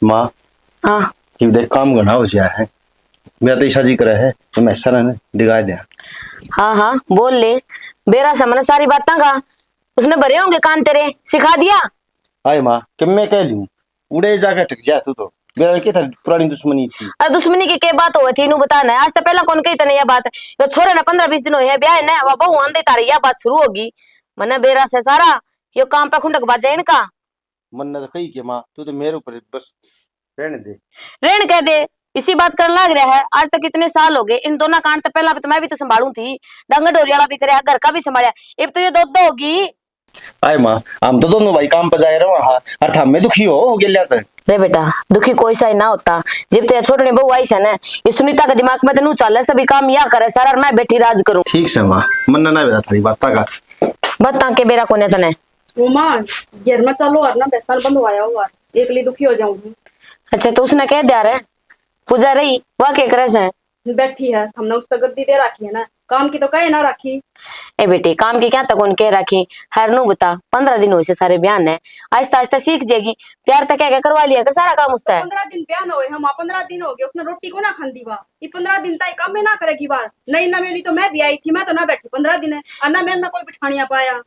माँ हाँ कि देख काम करना हो जाए है। मेरा तो शादी करे है तो मैं सर ने दिखा दिया। हाँ हाँ बोल ले। बेरा समझ सारी बातें का उसने भरे होंगे कान तेरे सिखा दिया। हाय माँ कि मैं कह लूँ उड़े जाकर टक जा तू तो मेरा क्या था पुरानी दुश्मनी थी। अरे दुश्मनी की क्या बात हो थी बताना है आज तो पहला कौन कही तने यह बात ये छोरे ना 15-20 दिन हुए ब्याह है ना वह बहु आंदे तारी यह बात शुरू होगी। मने बेरा से सारा ये काम पे खुंडक बाजा इनका मन ने तो कही कि माँ तू तो मेरे ऊपर बस रहने दे। रेण कह दे इसी बात करने लग रहा है। आज तक कितने साल हो गए इन दोनों कांड तो पहला तो मैं भी तो संभालू थी डंगा डोरी वाला भी करे घर का भी संभाला अब तो ये दो होगी। हाय माँ हम तो दोनों भाई काम पर जाए रहे वहाँ और था मैं दुखी हो गया था। रे बेटा दुखी कोई सा ही ना होता जब तो छोटने बहू आई से ना ये सुनीता के दिमाग में तो नू चल सभी काम या करे सारा और मैं बैठी राज करूं। ठीक से माँ मन ना बेरा था बात का बता के बेरा कोने तने वो माँ घर में चलो और ना बेसाल बंद हुआ हुआ एकली दुखी हो जाऊंगी। अच्छा तो उसने कह दिया रे पूजा रही वह के करे से बैठी है हमने उस तक गद्दी दे रखी है ना काम की तो कहे ना रखी। ए बेटी काम की क्या तक उनके रखी हर नु बता 15 दिन हुए से सारे बयान है आहिस्ता आहिस्ता सीख जाएगी प्यार तक क्या करवा लिया कर सारा काम उसका 15 दिन बयान हुए हम 15 दिन हो गए उसने रोटी को ना खांदी बा ये 15 दिन तक काम में ना करेगी बार नहीं ना मेली तो मैं भी आई थी मैं तो ना बैठी 15 दिन है और ना मैं ना कोई बिठानिया पाया।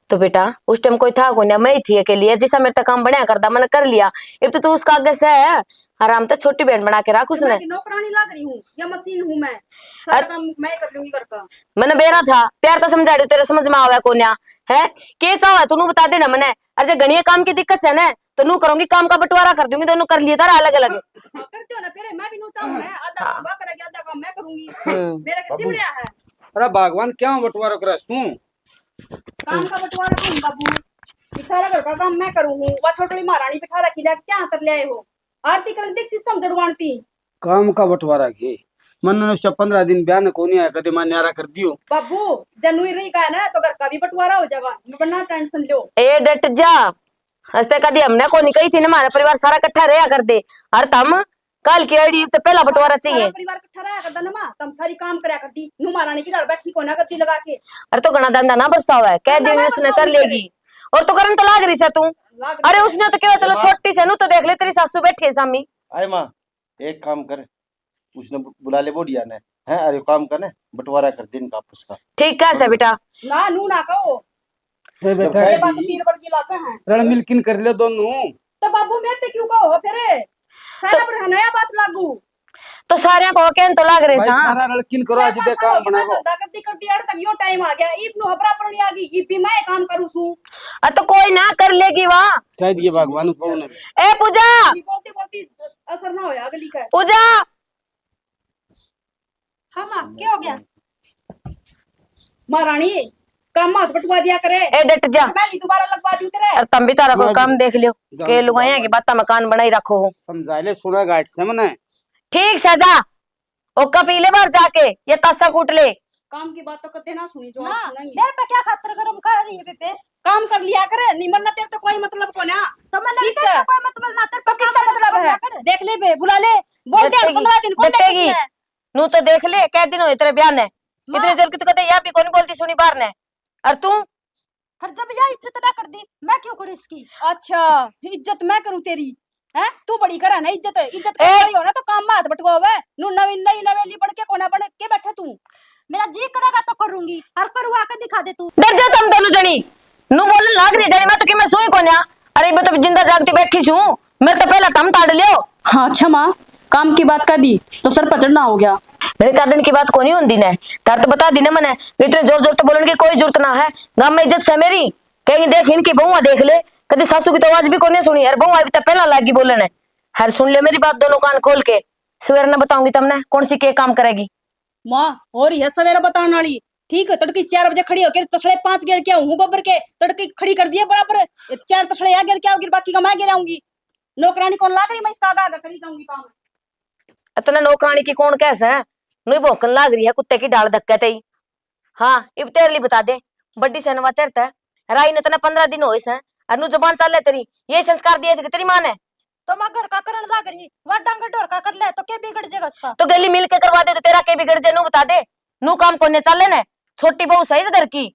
तो बेटा उस टाइम कोई था कोई ना मैं ही थी अकेली जैसा मेरे तक काम बढ़िया करता मैंने कर लिया अब तो तू उसका आगे से है आराम तो छोटी बहन बना के रख उसने नौकरानी लग रही हूँ या मशीन हूँ मैं सारा काम मैं कर लूंगी घर का। मैंने बेरा था प्यार तो समझा रही तेरे समझ में आवा कोन्या है के चावा तू बता देना मैंने अरे गणिया काम की दिक्कत है ना तो नू करूंगी काम का बंटवारा कर दूंगी दोनों कर लिए तारा अलग अलग करते हो ना फिर मैं भी नू चाहूं ना आधा काम बा करेगी आधा काम मैं करूंगी मेरा के बाबू। सिमरिया है। अरे भगवान क्या बंटवारा करस तू काम का बंटवारा तुम बाबू ये सारा घर का काम मैं करूंगी वह छोटी महारानी बिठा रखी ले क्या अंतर ले आए हो आरती करने सिस्टम जड़वानती काम का बंटवारा के मन ने 15 दिन बयान को नहीं आया कदे मैं न्यारा कर दियो बाबू जनवरी रही का है ना तो घर का भी बंटवारा हो जाएगा बिना टेंशन लो। ए डट जा हंसते कदी हमने को नहीं कही थी ना हमारा परिवार सारा इकट्ठा रहा कर दे और तम कल की आईडी तो पहला बंटवारा चाहिए परिवार इकट्ठा रहा करदा ना मां तुम सारी काम करया करती नु महारानी की घर बैठी को ना गद्दी लगा के अरे तो घना धंधा ना बरसा हुआ है कह दी उसने कर लेगी और तो करन तो लाग रही से तू अरे उसने तो क्या चलो छोटी से नु तो देख ले तेरी सासू बैठी है सामी। आए माँ एक काम कर उसने बुला ले बोडिया ने है अरे काम करने बंटवारा कर दिन का आपस का ठीक है बेटा ना नू ना कहो ए बेटा ये बात तीर पर की लागे हैं रण मिलकिन कर ले दोनों तो बाबू मेरे ते क्यों कहो फिर सारा पर नया बात लागू तो सारे को कहन तो लाग रहे भाई सा सारा रण कर आज दे काम बनाओ धंधा करती करती यार तक यो टाइम आ गया ईप नु हबरा पर नहीं आ गई ईप भी मैं काम करूं सू अरे तो कोई ना कर लेगी वहां कह दिए भगवान को ने ए पूजा बोलती बोलती असर ना होया अगली का। पूजा हां मां क्या हो गया महारानी काम हाथ बटवा दिया करे ए डट जा मैं नहीं दोबारा लगवा दूं तेरे और तुम भी तारा कोई काम देख लियो के लुगाइया की बात मकान बनाई रखो हो समझा ले सुना गाइड से मने ठीक सजा ओ कपीले बार जाके ये तासा कूट ले काम की बात तो कते ना सुनी जो ना सुनाई देर पे क्या खातर गरम कर रही है बेबे काम कर लिया करे निमन ना तेरे तो कोई मतलब को ना तो मैंने ठीक भी है। कोई मतलब ना तेरे तो पे किसका काम मतलब है कर देख ले बे बुला ले बोल दे 15 दिन को डटेगी नू तो देख ले कै दिन हो तेरे बयान है इतने देर की तो कहते यहाँ भी कौन बोलती सुनी बार ने और तू हर जब यह इज्जत ना कर दी मैं क्यों करूं इसकी। अच्छा इज्जत मैं करूं तेरी हैं तू बड़ी करा ना इज्जत इज्जत ए! कर बड़ी हो ना तो काम में हाथ बटवावे नु नवी नई नवेली बन के कोना बन के बैठा तू मेरा जी करेगा तो करूंगी हर करवा के दिखा दे तू। डर जा तुम दोनों जनी नू बोलने लाग रही जनी मैं तो कि मैं सोई कोन्या अरे मैं तो जिंदा जागती बैठी छू मेरे तो पहला तम ताड़ लियो। हां अच्छा मां काम की बात कर दी तो सर पर चढ़ना हो गया मेरे ताड़न की बात कोनी होंदी ने तार तो बता दी ने मने इतने जोर जोर तो बोलने की कोई जरूरत ना है गांव में इज्जत से मेरी कहीं देख इनकी बहुआ देख ले कभी सासू की तो आवाज भी कोनी सुनी यार बहुआ अभी तक पहला लागी बोलने हर सुन ले मेरी बात दोनों कान खोल के सवेरे ना बताऊंगी तुमने कौन सी के काम करेगी मां हो रही है सवेरे बताने वाली ठीक है तड़की 4 बजे खड़ी होकर तसड़े 5 गिर के हूं गोबर के तड़की खड़ी कर दिए बराबर 4 तसड़े आ गिर के आओगी बाकी का मैं गिराऊंगी नौकरानी कौन लाग रही मैं इसका आगा खड़ी जाऊंगी काम इतना नौकरानी की कौन कैसे है नुई भौंकन लाग रही है कुत्ते की डाल धक्के ते हाँ इब तेरे लिए बता दे बड्डी सनवा तेरता राई ने तना 15 दिन होइस है अनु जबान चाले तेरी यही संस्कार दिए थे तेरी मां ने तो मैं घर का करन लग रही वह डंग डोर का कर ले तो क्या बिगड़ जाएगा उसका। तो गली मिल के करवा दे तो तेरा के बिगड़ जाए नू बता दे नू काम कोने चाले ने छोटी बहू सही घर की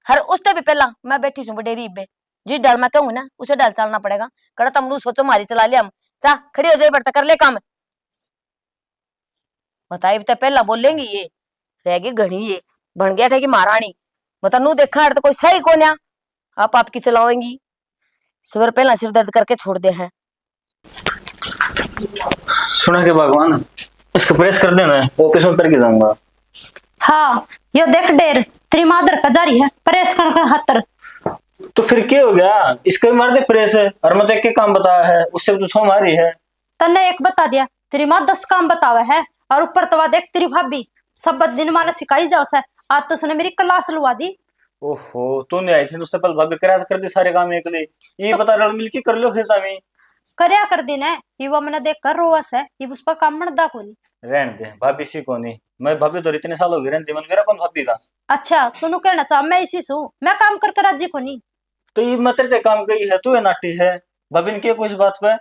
हर उससे भी पहला मैं बैठी छू बडेरी बे जिस डाल मैं कहूँ ना उसे डाल चलना पड़ेगा कड़ा तुम नू सोचो मारी चला लिया हम जा खड़ी हो जाए बढ़ता कर ले काम। बताई तो पहला बोलेंगी ये रहेगी घनी ये बन गया था कि महारानी। बता नू देखा है तो कोई सही को ना आप आपकी चलावेंगी। सुबह पहला सिर दर्द करके छोड़ दे है। सुना के भगवान इसको प्रेस कर देना ऑफिस में करके जाऊंगा। हाँ यो देख डेर तेरी मादर का जारी है प्रेस कर हतर। तो फिर क्या हो गया, इसको भी मार दे प्रेस है और मैं तो एक काम बताया है उससे भी तो छो मारी है। तन्ने एक बता दिया तेरी माँ 10 काम बतावा है और ऊपर तवा देख तेरी भाभी सब दिन माने सिखाई जाओ से। आज तो उसने मेरी क्लास लुआ दी। ओहो तू नहीं आई थी उससे पहले भाभी करा कर दी सारे काम एक लिए ये बता रहा मिलके कर लो फिर सामी करया कर दिन है ये वो मैंने देख कर रोवस है ये उस पर काम मर्दा को नहीं। रहने दे भाभी सी को नहीं मैं भाभी तो इतने साल हो गए रहती मन मेरा कौन भाभी का। अच्छा तू कहना चाह मैं इसी सू मैं काम कर राजी को नहीं। तो ये मत तेरे काम गई है तू है नाटी है भाभी ने क्या कुछ बात पे।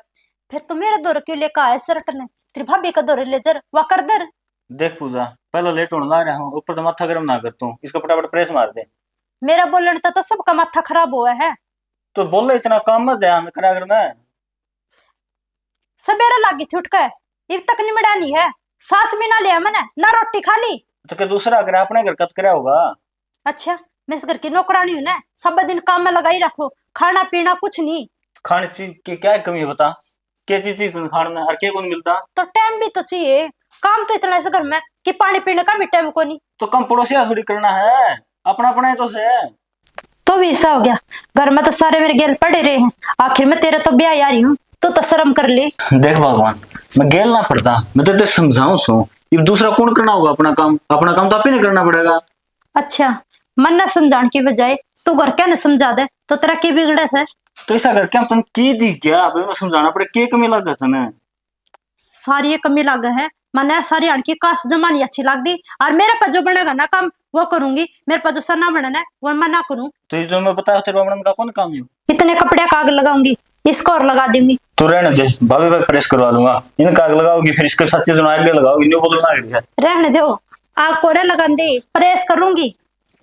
फिर तू मेरे दौर क्यों लेकर आया सरट ने तेरी भाभी का दौर ले जर वा कर दर। देख पूजा पहले लेट होने ला रहा हूँ ऊपर तो माथा गर्म ना कर तू इसको फटाफट प्रेस मार दे। मेरा बोलने तो सबका माथा खराब हुआ है। तो बोल इतना काम मत ध्यान करा करना है। सवेरा लागी थी उठ कर इब तक निमड़ानी है सास भी ना लिया मैंने ना रोटी खा ली। तो क्या दूसरा अगर अपने घर कत कराया होगा। अच्छा मैं इस घर की नौकरानी हूं ना सब दिन काम में लगाई रखो खाना पीना कुछ नहीं। खाने पीने की क्या कमी है बता क्या चीज खाना और क्या कौन मिलता। तो टाइम भी तो चाहिए काम तो इतना इस घर में कि पानी पीने का भी टाइम को नहीं। तो कम पड़ोसिया थोड़ी करना है अपना अपना है तो से। तो भी ऐसा हो गया घर में तो सारे मेरे गेल पड़े रहे हैं आखिर में तेरे तो ब्याह आ रही हूँ तो शर्म कर ले। देख भगवान मैं गेल ना पड़ता मैं तो समझाऊं सू ये दूसरा कौन करना होगा अपना काम तो आप ही नहीं करना पड़ेगा। अच्छा मन न समझाने की बजाय तू घर क्या न समझा दे तो तेरा की बिगड़े है। तो ऐसा करके हम तुम की दी क्या भाई मैं समझाना पड़े के कमी लग गया था सारी ये कमी लाग है मैंने सारी आड़ की काश जमानी अच्छी लग दी और मेरे पास जो बनेगा ना काम वो करूंगी मेरे पास जो सर ना बनना है वो मैं ना करूँ। तो ये जो मैं बताया तेरे बनने का कौन काम है। इतने कपड़े का आग लगाऊंगी इसको और लगा दूंगी। तो रहने दे भाभी भाई प्रेस करवा लूंगा इनका आग लगाओगी फिर इसके साथ चीज आगे लगाओगी न्यू बोलना है। रहने दो आग कोड़े लगा दी प्रेस करूंगी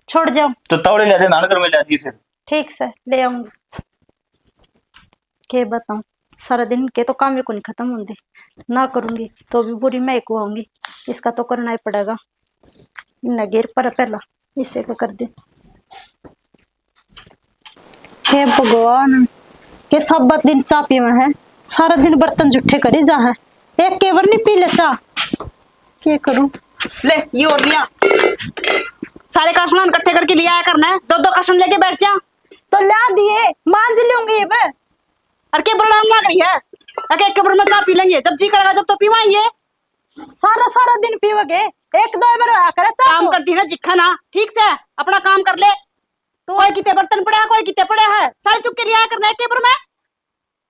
छोड़ जाओ। तो तवड़े ले नान कर में जाती फिर ठीक से ले आऊंगी। के बताऊं सारा दिन के तो काम ही को नहीं खत्म होंगे ना करूंगी तो भी बुरी मैं को आऊंगी इसका तो करना ही पड़ेगा। नगेर पर पहला इसे को कर दे। हे भगवान के सब दिन चा पी में है सारा दिन बर्तन जुठे करी जा है एक केवर नहीं पी ले चा के करूं। ले ये और लिया सारे काशुन इकट्ठे करके लिया करना है दो काशुन लेके बैठ जा। तो ला दिए मांझ लूंगी अब और के बड़ा लग रही है अके एक केबर में का पी लेंगे जब जी करेगा जब तो पीवाएंगे। सारा सारा दिन पीवगे एक दो बार आया करे चा काम करती है ना जिखा ना ठीक से अपना काम कर ले। तो कोई कितने बर्तन पड़े है कोई कितने पड़े है सारे चुप के लिया करना है केबर में।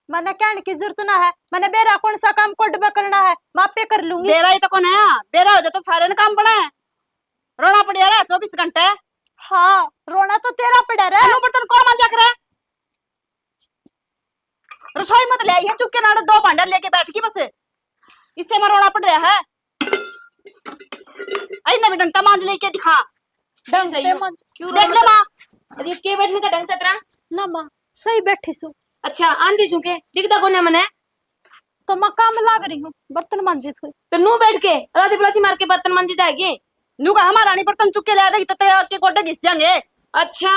मैंने कहने की जरूरत ना है मैंने बेरा कौन सा काम को डबा करना है मापे कर लूंगी। बेरा ही तो कौन है बेरा हो जाए तो सारे ने काम पड़ा है रोना पड़ेगा रे 24 घंटे। हाँ रोना तो तेरा पड़ा रे बर्तन कौन मांजा करे रसोई मत ले आई है चुपके नाड़े 2 भांडे लेके बैठ गई बस इससे मैं रोना पड़ रहा है। आई ना बेटा मांझ लेके दिखा ढंग से क्यों देख ले मां अरे के बैठने का ढंग से तेरा ना मां सही बैठी सु। अच्छा आंधी सुके दिखता कौन है मने तो मैं काम लाग रही हूँ बर्तन मांझी थी तो नू बैठ के राती बलाती मार के बर्तन मांझी जाएगी नू का हमारा रानी बर्तन चुक के ले आएगी तो तेरे के कोटे घिस जाएंगे। अच्छा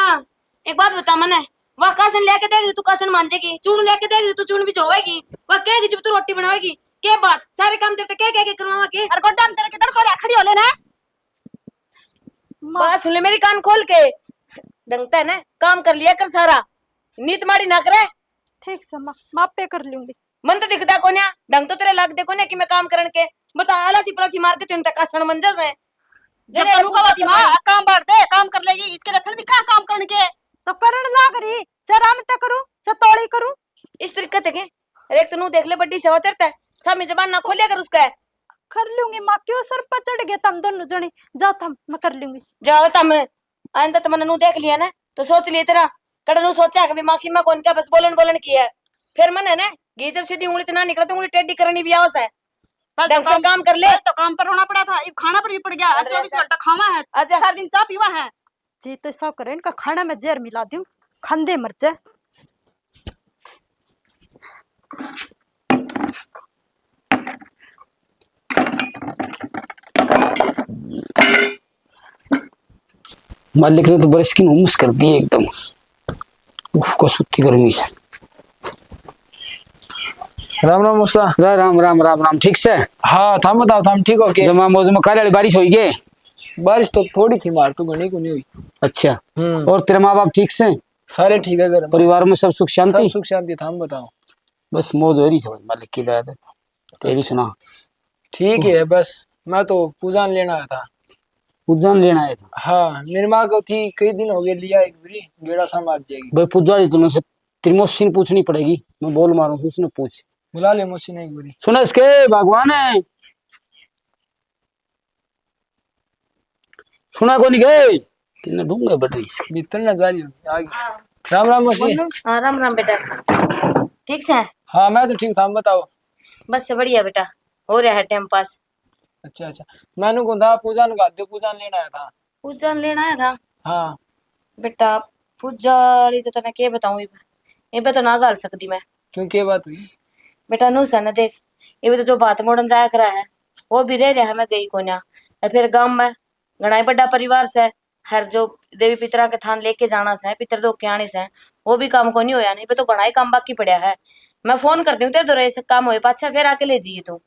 एक बात बता मने वह कासन लेके देगी तू कासन मांझेगी चून लेके देगी तू चून भी धोएगी वह कहेगी जब तू रोटी बनाएगी के बात सारे काम तेरे के करवावा के और गोड्डा हम तेरे किधर को खड़ी हो लेना बात सुन ले मेरी कान खोल के डंगता है ना काम कर लिया कर सारा नीत मारी ना करे। ठीक से मां मापे कर लूंगी मन तो दिखता कोन्या ढंग तो तेरे लाग दे कोन्या कि मैं काम करन के बता आलाती पलाती मार के तुम तक आसन मंजस है जब तनु का बाती मां काम बांट दे काम कर लेगी इसके लक्षण दिखा काम करन के तो करण लाग रही जरा मैं तो करूं चतौड़ी करूं इस तरीके से के एक तनु देख ले बड्डी सेवा तेरता है सामने जबान ना खोलिया कर उसका कर लूंगी मां क्यों सर पर चढ़ गए तुम दोनों जने जाओ तुम मैं कर लूंगी। जाओ तम आंदा तो मैंने नु देख लिया ना तो सोच लिए तेरा कड़नू सोचा कि मां की मां कौन का बस बोलन की है फिर मन है ना घी जब सीधी उंगली ना निकला तो उंगली टेढ़ी करनी भी आवश्यक है ढंग से काम कर ले। तो काम पर होना पड़ा था अब खाना पर भी पड़ गया 24 घंटा खावा है अच्छा हर दिन चाय पीवा है जी तो ऐसा करे इनका खाना में जहर मिला दूं खंदे मर जाए। मालिक ने तो बरस की हुम्स कर दी एकदम। उफ कसुत्ती गर्मी से। राम राम मुसा। राम राम राम राम ठीक से। हाँ थाम बताओ थाम ठीक हो के। जमा मौज में काले वाली बारिश हुई के। बारिश तो थोड़ी थी मार तो घनी को नहीं हुई। अच्छा और तेरे माँ बाप ठीक से। सारे ठीक है घर में। परिवार में सब सुख शांति। सब सुख शांति थाम बताओ। बस मौज हो रही समझ मालिक की दया से। तेरी सुना। ठीक है बस मैं तो पूजान लेना आया था। पूजान लेना आया था। हाँ मेरी माँ को थी कई दिन हो गए लिया एक बारी गेड़ा सा मार जाएगी। भाई पूजा जी तुम्हें से त्रिमोशी ने पूछनी पड़ेगी। मैं बोल मारूं उसने पूछ। बुला ले मौसी ने एक बारी। सुना इसके भगवान है। सुना को नहीं गए किन्ने ढूंढे बैटरी भीतर न जा रही हो आगे। राम राम मौसी। हाँ राम राम बेटा। ठीक से है? हाँ मैं तो ठीक था बताओ। बस से बढ़िया बेटा, हो रहा है टाइम पास। अच्छा अच्छा मैंने को था पूजान का दे पूजान लेना आया था। पूजा लेना आया था हाँ बेटा। पूजा वाली तो तने के बताऊं ये भी तो ना गाल सकती मैं। क्यों क्या बात हुई। बेटा नू सा न देख, ये भी तो जो बात मोड़न जाया करा है वो भी रह रहा है। मैं गई को ना और फिर गांव में घना बड़ा परिवार से हर जो देवी पितरा के थान लेके जाना से पितर दो के आने से वो भी काम को नहीं होया। नहीं पे तो घना ही काम बाकी पड़ा है। मैं फोन करती हूँ तेरे दो ऐसे काम होए पाछा फिर आके ले जाइए तू।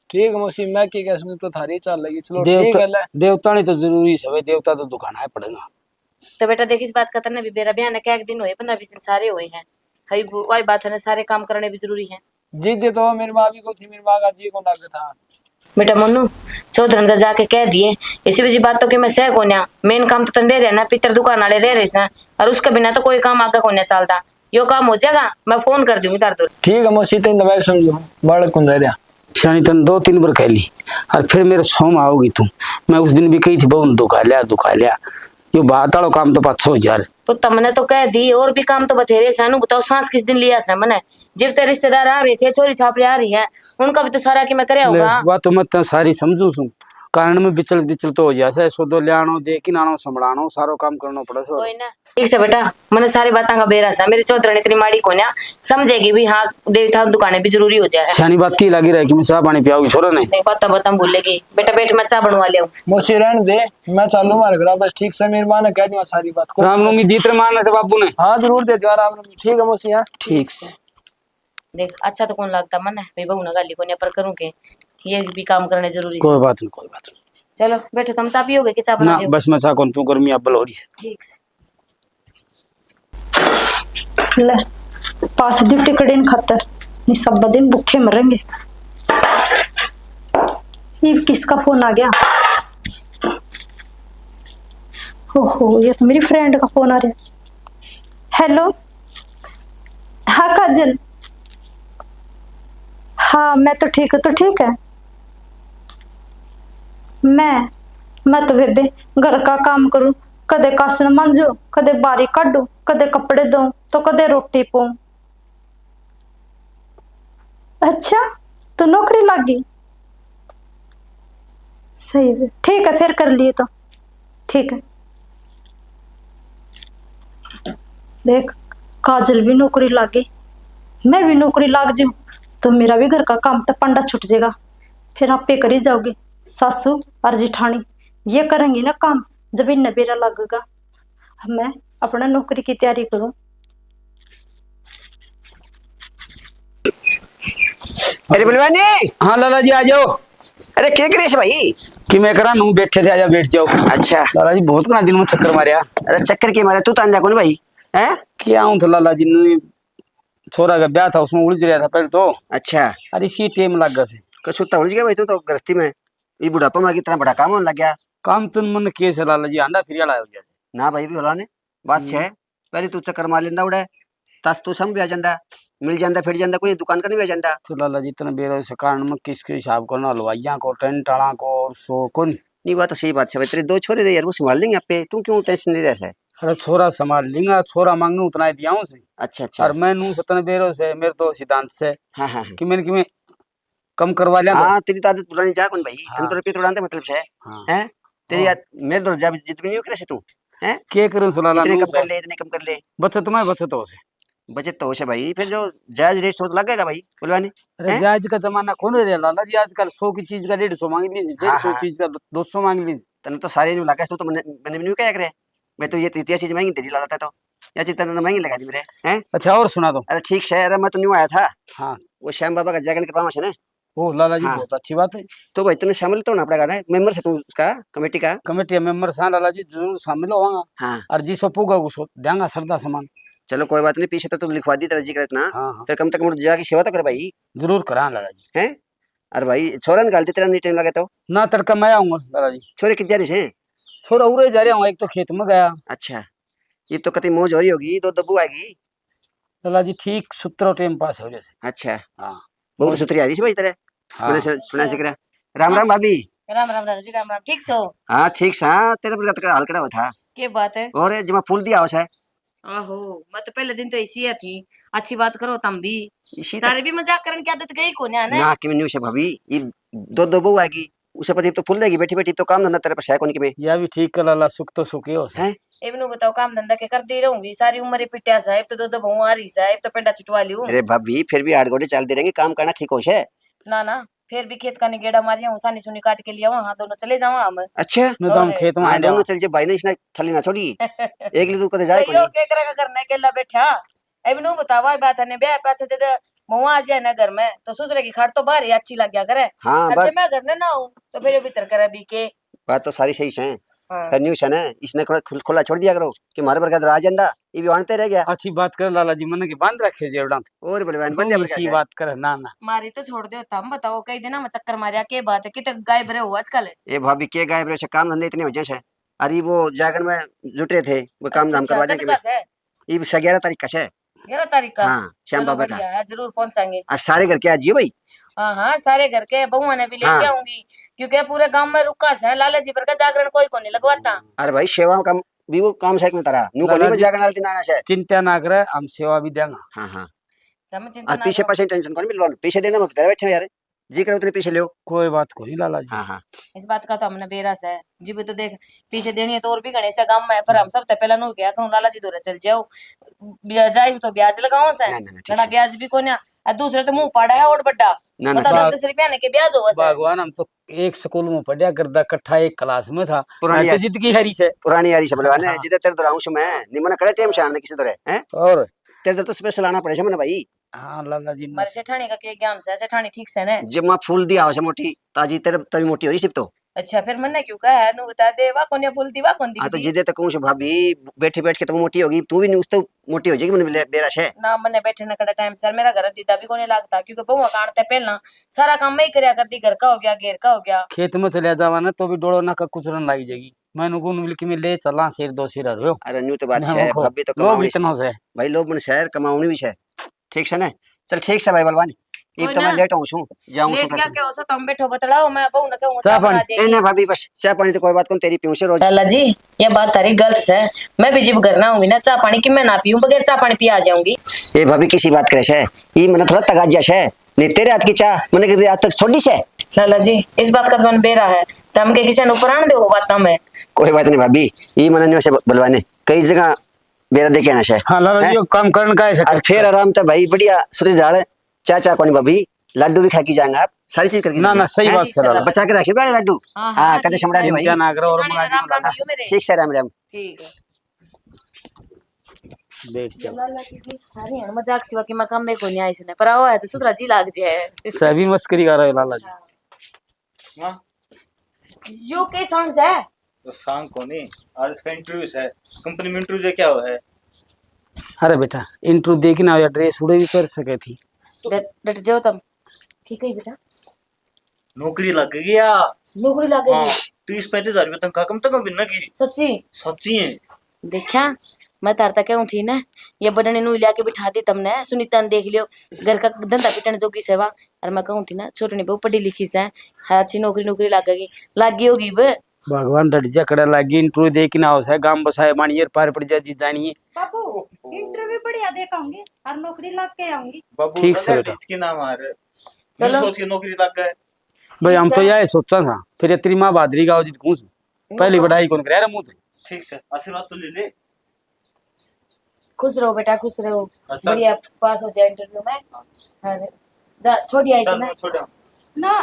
ठीक है मौसी मैं क्या कह सकूं तो थारी चाल लगी। चलो ठीक है। देवता नहीं तो जरूरी है। देवता तो दुकाना है पड़ेगा। तो बेटा देख इस बात का तने भी मेरा बयान क्या एक दिन हुए 15-20 दिन सारे हुए हैं। हई वही बात है ना, सारे काम करने भी जरूरी है। जी दे तो मेरी माँ भी को थी। मेरी माँ का जी को लग था। बेटा मनु चौधर अंदर जाके कह दिए इसी वजह बात तो कि मैं सह कोन्या मेन काम तो तंदे रहना पितर दुकान वाले रह रहे हैं और उसके बिना तो कोई काम आगे कोन्या चलता। यो काम हो जाएगा मैं फोन कर दूंगी तार दूर। ठीक है मौसी तेन दबाई समझो बालक कौन रह रहा। शानी तन 2-3 बार कह ली और फिर मेरे सोम आओगी तू। मैं उस दिन भी कही थी बहु दुखा लिया यो बात आड़ो काम तो 500,000 तो तमने तो कह दी और भी काम तो बथेरे से नु बताओ सांस किस दिन लिया से मने जब ते रिश्तेदार आ रहे थे छोरी छापरी आ रही है उनका भी तो सारा कि मैं करे होगा। बात तो मैं सारी समझू सू कारण में बिचल तो हो जाए सो दो लियानो दे कि नानो संभलानो सारो काम करना पड़े सो। कोई ना ठीक से बेटा मैंने सारी बातें का बेरा सा मेरी चौधरी इतनी माड़ी को ना समझेगी भी हाँ देवता दुकानें भी जरूरी हो जाए। छानी बात ही लगी रही कि मैं चाह पानी पियाऊगी छोरा नहीं बात भूलेगी बेटा बैठ मैं चाह बनवा ले मौसी रहने दे मैं चालू मार करा बस ठीक से मेरी माँ ने कह दिया सारी बात को। रामनवमी जीत मानना थे बाबू ने। हाँ जरूर दे दिया रामनवमी। ठीक है मौसी। हाँ ठीक से देख अच्छा तो कौन लगता मन है भाई बहू ना गाली को पर करूँ के ये भी काम करने जरूरी कोई बात नहीं। चलो बैठो तुम चाह पियोगे कि चाह बना ना बस मैं चाह कौन पीऊं गर्मी अब्बल हो रही है। ठीक से ले पास ड्यूटी कड़ीन खातर नहीं सब दिन भूखे मरेंगे। ये किसका फोन आ गया। ओहो ये तो मेरी फ्रेंड का फोन आ रहा है। हेलो हाँ काजल। हाँ मैं तो ठीक हूँ। तो ठीक है मैं तो बेबे घर का काम करूं कदे कासन मांजू कदे बारी काटू कदे कपड़े धोऊं तो कदे रोटी पाऊं। अच्छा तो नौकरी लगी सही है। ठीक है फिर कर लिए तो ठीक है। देख काजल भी नौकरी लगी मैं भी नौकरी लग जाऊं तो मेरा भी घर का काम तो पंडा छूट जाएगा। फिर आप पे करी जाओगे सासू और जिठानी ये करेंगी ना काम जब इन बेरा लगेगा। मैं अपना नौकरी की तैयारी करूं। अरे बलवानी। हाँ लाला जी आ जाओ। अरे क्या करे भाई कि मैं करा नू बैठे थे आजा बैठ जाओ। अच्छा लाला जी बहुत कना दिन में चक्कर मारिया। अरे चक्कर के मारे तू तो अंधा कौन भाई है। क्या हूँ तो लाला जी ने छोरा का ब्याह था उसमें उलझ रहा था पहले तो। अच्छा अरे इसी टाइम लग गए थे। कसुता उलझ गया भाई तू तो गृहस्थी में ये बुढ़ापा में कितना बड़ा काम होने लग गया। काम तो मन केस है लाला जी आंदा फिर आया हो जैसे ना भाई भी ने बात है पहले तू चक्कर मार लेंदा उड़े तस तू संग भी आ जांदा मिल जांदा फिर जांदा कोई दुकान का नहीं आ जांदा। तो लाला जी इतना बेरो से कारण में किसके हिसाब करना हलवाइया को टेंट आला को और सो को नहीं बात तो सही बात है भाई तेरे 2 छोरे रहे यार वो संभाल लेंगे आपे तू क्यों टेंशन ले रहा है। अरे छोरा संभाल लेंगा छोरा मांगू उतना ही दिया हूँ से। अच्छा अच्छा और मैं नू सतन बेरो से मेरे तो सिद्धांत से हाँ हाँ कि मैंने कम करवा लिया। हाँ तेरी तो आदत पुरानी जा कौन भाई तुम तो रुपये तोड़ाते मतलब से हैं तेरी मेरे दौर जा जितनी नहीं करे से तू हैं क्या करूं सुलाला इतने कम कर ले इतने कम कर ले बचत में बचत हो से बचत तो है भाई फिर जो जायज रेट हो तो लगेगा भाई बुलवानी। अरे जायज का जमाना कौन रहा लाला जी आजकल 100 की चीज का 150 मांग ली 150 चीज का 200 मांग ली तने तो सारे नहीं लगा तू तो मैंने भी नहीं क्या करे मैं तो ये चीज महंगी तेरी लाता तो ये चीज तो महंगी लगा दी मेरे हैं। अच्छा और सुना दो। अरे ठीक है, अरे मैं तो न्यू आया था, हाँ वो श्याम बाबा का जागरण के पास है ना, ओ लाला जी हाँ। बहुत अच्छी बात है। तो भाई तुम्हें शामिल तो होना पड़ेगा ना, मेंबर से तू उसका कमेटी का। कमेटी मेंबर सा लाला जी जरूर शामिल होगा। हाँ और जी सो पूगा उसको देंगा श्रद्धा समान। चलो कोई बात नहीं, पीछे तो तुम लिखवा दी तरह जी कर ना, हाँ हाँ फिर कम तक मुझे जाके सेवा तो कर भाई जरूर करा लाला जी। हैं। अरे भाई छोरा निकालती तेरा नहीं टाइम लगे तो। ना तड़का मैं आऊंगा लाला जी। छोरे कितने जा रही है? थोड़ा उरे जा रहा हूँ, एक तो खेत में गया। अच्छा ये तो कति मौज हो रही होगी, दो दब्बू आएगी। लाला जी ठीक सूत्रों टाइम पास हो जैसे। अच्छा हाँ बहुत सुतरी आ रही है भाई तेरे, हाँ मैंने सुना जिक्र। राम राम भाभी। राम राम राजा जी, राम राम। ठीक छो? हाँ ठीक सा, तेरे पर का हाल कड़ा हुआ था। के बात है? और जमा फूल दिया हो है आहो, मैं तो पहले दिन तो ऐसी ही थी। अच्छी बात करो तुम भी। इसी तारे भी मजाक करने की आदत गई को ना? ना कि न्यूज़ है भाभी, ये दो दो बहू आएगी, उसे पति तो फूल देगी बैठी बैठी, तो काम धंधा तेरे पास है कौन की में यह भी ठीक है लाला, सुख तो सुख ही हो है। एवनु बताओ, काम धंधा के करती रहूंगी सारी उम्र ही पिटिया साहब तो दो बहु आ रही साहब तो पेंडा छुटवा लियो। अरे भाभी फिर भी आठ घोड़े चलते रहेंगे, काम करना ठीक हो है। ना ना, फिर भी खेत का निगेड़ा मारिया हूँ, सानी सुनी काट के लिया वहां दोनों चले जाओ हम। अच्छा न तो हम और- खेत में हाँ आ दोनों जाओ। चल जे भाई ने इसने थली ना छोड़ी, एक लिए तू कदे जाए तो यो कोनी। के करेगा करना है केला बैठा। एवनु बतावा बात है ने बे पाछे जद मुआ आ जाए ना घर में तो ससुरे की खाट तो बाहर ही अच्छी लग गया करे। हाँ अब बात जब मैं घर में ना हूँ तो फिर भीतर करे भी के। बात तो सारी सही है। हाँ। फिर न्यूज़ है ना, इसने खुला छोड़ दिया करो कि हमारे पर का आ जांदा, ये भी वांटे रह गया। अच्छी बात कर लाला जी, मन के बांध रखे जेवड़ा। और बोले बहन बन जा इसी बात कर ना ना। मारी तो छोड़ दो तम बताओ, कई दिन में चक्कर मारिया के बात है कि तक गायब रहे हो आजकल। ए भाभी के गायब रहे, काम धंधे इतने हो जैसे। अरे वो जागरण में जुटे थे, वो काम धाम करवा देंगे। ये 11 तारीख का है। 11 तारीख का? हाँ श्याम चलो बाबा का। बढ़िया है, जरूर पहुंचाएंगे। आज सारे घर के आज भाई। हाँ हाँ, सारे घर के बहुआ ने भी लेके हाँ। आऊंगी, क्योंकि पूरे गांव में रुका है लाला जी पर का जागरण कोई को नहीं लगवाता। अरे भाई सेवा का भी वो काम है में तारा न्यू कोनी में जागरण वाले दिन आना है। चिंता ना करे, हम सेवा भी देंगे। हाँ हाँ तुम चिंता और ना पीछे करो। पासे टेंशन कौन मिलवा, पीछे देना मत तेरे बैठे यार, जी करो उतने पीछे लियो। कोई बात को नहीं लाला जी। हाँ हाँ इस बात का तो हमने बेरास है जी भी, तो देख पीछे देनी है तो और भी गणेश है गांव में, पर हम सब तो पहला नु क्या करूं लाला जी दूर चल जाओ, ब्याज आई तो ब्याज लगाओ से ना, ठीक घना है। ब्याज भी कोन्या और दूसरे तो मुंह पाड़ा है और बड्डा ना, ना, बता ठीक है। 10 रुपया ने के ब्याज हो वैसे। भगवान हम तो एक स्कूल में पढ़ा करदा, इकट्ठा एक क्लास में था। पुरानी मैं तो जिंदगी हरी से। पुरानी यारी से बोलवा ने हाँ। जिधर तेरे दराऊं मैं निमन करे टाइम से आने किसी तरह हैं। और तेरे तो स्पेशल आना पड़े ना भाई। हाँ लाला जी मारे सेठानी का के ज्ञान से सेठानी ठीक से ने। जब मां फूल दिया हो मोटी ताजी तेरे तभी मोटी हो रही सिर्फ तो। अच्छा फिर मैंने क्यों कहा है नु बता दे वा कोन्या फूल दी वा कौन हाँ तो दी जिदे तक से भाभी बैठी बैठ के तो मोटी होगी, तू भी उस तो मोटी हो जाएगी। मन बेरा है ना मने बैठे ना कड़ा टाइम सर मेरा घर दीदा भी कोने लगता, क्योंकि बहुआ काटते पहला सारा काम मैं ही करया करती, घर का हो गया घेर का हो गया। खेत में चले जावा ना तो भी डोड़ो ना का कुचरन लग जाएगी। मैंने को मिल के मैं ले चला शेर दो शेर रहो। अरे न्यू तो बात मैं है वो भाभी तो लोग कमावनी इतना से भाई, लोग मन शहर कमावनी भी है। ठीक है ना, चल ठीक है भाई बलवान, ये तो मैं लेट हूं छु जाऊं लेट छु क्या के हो सो तुम बैठो बतलाओ, मैं बहु न कहूं चाय चाय बना पानी? देगी। नहीं भाभी बस चाय पानी तो कोई बात कौन तेरी पीऊं से रोज। लाला जी ये बात तारी गलत है, मैं भी जब घर ना आऊंगी ना चाय पानी की मैं ना पीऊं, बगैर चाय पानी पिया जाऊंगी। ये भाभी किसी बात करे है, ये मन थोड़ा तगाजा है नहीं तेरे हाथ की चाय मैंने कभी आज तक छोड़ी से। लाला जी इस बात का तो मन बेरा है, तम के किसी ऊपर आन दे हो बात में। कोई बात नहीं भाभी, ये मन नहीं से बलवाने कई जगह बेरा देखे आना है। हाँ लाला जी काम करने का है और फिर आराम था भाई, बढ़िया सुधर जाड़े चाचा कोनी भाभी, लड्डू भी खा के जाएंगे आप, सारी चीज करके ना ना सही हैं? बात है लाला। बचा के रखिए बड़े लड्डू। हाँ, हाँ कहते ठीक समझा दे भाई। चिंता ना करो और सेठानी मंगा ने राम दूंगा। राम दियो मेरे। ठीक है राम राम। ठीक है देख चल लाला जी की सारी है मजाक सिवा की मैं काम में को नहीं आई इसने, पर आओ है तो सुधरा जी लाग जाए। सभी मस्करी कर रहे हो लाला जी। हाँ यो के सॉन्ग्स है तो सांग को नहीं, आज इसका इंटरव्यू है कंपनी में, इंटरव्यू क्या हुआ है। अरे बेटा इंटरव्यू दे के ना या ड्रेस उड़े भी कर सके थी। डट जाओ तुम। ठीक है बेटा, नौकरी लग गया। नौकरी हाँ लगेगी 30-35 हजार रुपये तनख्वाह कम तक बिना की सच्ची। सच्ची है। देखा मैं तारता क्यों थी ना, ये बड़ने नु लिया के बिठा दी तुमने, सुनीता ने देख लियो घर का धंधा पिटने जोगी सेवा। और मैं कहूं थी ना छोटनी बहु पढ़ी लिखी से है, अच्छी नौकरी नौकरी लागी होगी बे। भगवान डट कड़ा लागी इंटरव्यू दे के ना हो सा गांव बसाए मानियर पार पड़ जा जी जानिए। बाबू इंटरव्यू बढ़िया दे के आऊंगी और नौकरी लग के आऊंगी। बाबू ठीक से बेटा। इसके नाम आ रहे चलो। चलो सोच के नौकरी लग गए। भाई हम तो यही सोचा था, फिर ये तेरी माँ बहादुरी गाँव जीत घूस पहली बढ़ाई कौन करे मुंह से। ठीक से आशीर्वाद तो ले ले। खुश रहो बेटा खुश रहो, अच्छा। बढ़िया पास हो जाए इंटरव्यू में। छोड़ी आई चल से मैं छोड़ा। ना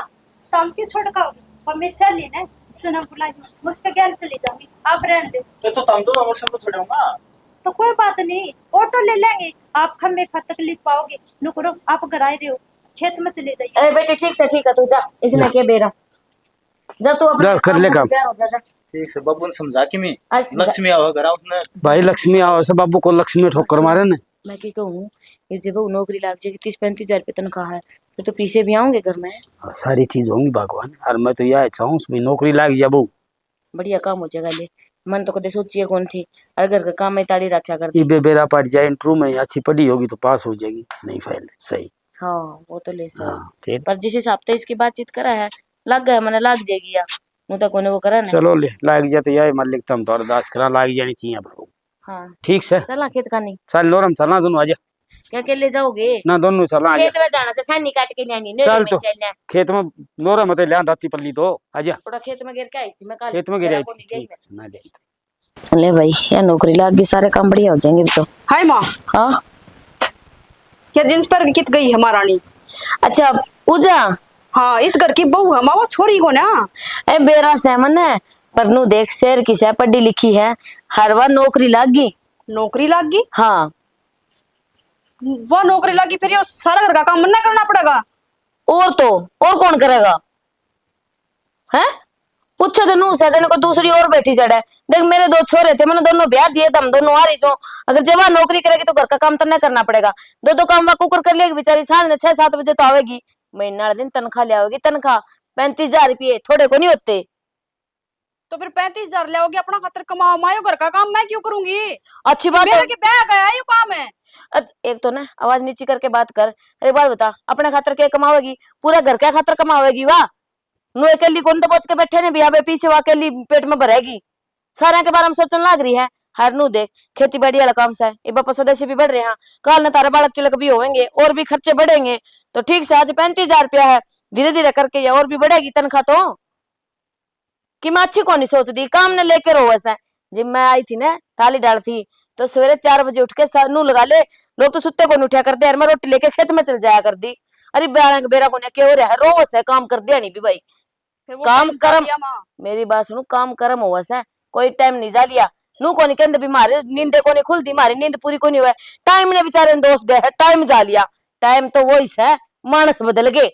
तम की छोड़ का कमीशन ली ने सना बुलाई मैं उसका गैल चली जाऊंगी, आप रहने दो। तो तुम दोनों मोटर को छोड़ूंगा। तो कोई बात नहीं, ऑटो ले लेंगे, आप खम्बे खत तकलीफ पाओगे। नुकरो आप घर आए रहे हो, खेत में चले जाइए। अरे बेटे ठीक से ठीक है, तू जा, इसने क्या बेरा, जा तू अपना जा, कर ले काम। तैयार हो जा, जा। ठीक से बब्बू ने समझा कि मैं आज लक्ष्मी आओ घर उसने भाई लक्ष्मी आओ से बाबू को लक्ष्मी ठोकर मारे ने। मैं क्या कहूँ, ये जब वो नौकरी लग जाएगी 30-35 हजार रुपये तनख्वाह है, फिर तो पीछे भी आऊंगे घर में। सारी चीज होंगी भगवान, और मैं तो यह चाहूँ उसमें नौकरी लाग जा बहू। बढ़िया काम हो जाएगा। ले मन तो कदे सोचिए कौन थी, अगर घर का काम में ताड़ी रखा करती। ये बेबेरा पड़ जाए इंटरव्यू में, अच्छी पढ़ी होगी तो पास हो जाएगी, नहीं फेल। सही। हाँ वो तो ले सही। हाँ फिर पर जिस हिसाब से इसकी बातचीत करा है, लग गया मैंने, लग जाएगी यार, मुँह तक कोने वो करा ना। चलो ले लाग जा तो यह मत लिखता हम तो अरदास करा लाग जानी चाहिए बहू। हाँ ठीक से चला खेत का नहीं, चल नोरम चलना दोनों आजा क्या के ले जाओगे? ना दोनों चलना आजा। खेत में जाना से सानी काट के लानी, चल नेरे तो। में चलना। खेत में नोरम मत ले राती पल्ली तो आजा। थोड़ा खेत में गिर के आई थी मैं कल, खेत में गिरा जरा को नहीं गई थी ना दे। मैं। ले भाई यार नौकरी लग गई, सारे काम बढ़िया हो जाएंगे भी तो। हाय माँ, हाँ क्या जींस पर कित गई है महारानी? अच्छा पूजा, हाँ इस घर की बहू है माँ, वो छोरी को ना। ए बेरा सहमन है, पर नू देख शेर की है, पढ़ी लिखी है, हर बार नौकरी लग गई। नौकरी लग गई? हाँ वो नौकरी लगी, फिर ये सारा घर का काम मन्ना करना पड़ेगा। और तो और कौन करेगा है? पूछो तो नू सजन को दूसरी और बैठी चढ़े। देख मेरे 2 छोरे थे, मैंने दोनों ब्याह दिए थे, हम दोनों आ रही सो। अगर जब नौकरी करेगी तो घर का काम तो नहीं करना पड़ेगा, 2 काम वह कुकर कर लेगी बेचारी, साढ़े 6-7 बजे तो आवेगी, महीना दिन तनख्वाह ले आओगी। तनख्वाह 35,000 रुपये थोड़े को नहीं होते। तो फिर 35,000 ले आओगे, अपना खातर कमाओ मायो, घर का काम मैं क्यों करूंगी? अच्छी बात मेरे है। के ब्याह गया ये काम है। एक तो ना आवाज नीची करके बात कर। अरे बात बता, अपने खातर क्या कमावेगी? पूरा घर क्या खातर कमावेगी? वाह नु अकेली कौन तो बोझ के बैठे ने बिया पीछे वो अकेली पेट में भरेगी। सारा के बारे में सोचने लग रही है। हर नु देख खेती बाड़ी वाला काम से ये बापा सदस्य भी बढ़ रहे हैं, कल न तारे बालक चिलक भी होंगे और भी खर्चे बढ़ेंगे। तो ठीक से आज 35,000 रुपया है, धीरे धीरे करके ये और भी बढ़ेगी तनख्वाह। तो कि मैं अच्छी कौन सोच दी, काम ने लेकर रो ऐसा। जब मैं आई थी ना थाली डाल थी, तो सवेरे 4 बजे उठ के नू लगा ले, लोग तो सुत्ते को उठा कर दे, मैं रोटी लेके खेत में चल जाया कर दी। अरे बेरा को क्या हो रहा है, रोज है काम कर दिया नहीं भी भाई। फिर वो काम जा करम, दिया माँ। मेरी बात सुनो, काम करम हुआ से कोई टाइम नहीं जा लिया। नू को नहीं कहते भी मारे नींद को नहीं खुलती, मारी नींद पूरी को नहीं हुआ। टाइम ने बेचारे दोस्त गए है, टाइम जा लिया। टाइम तो वही है, मानस बदल गए।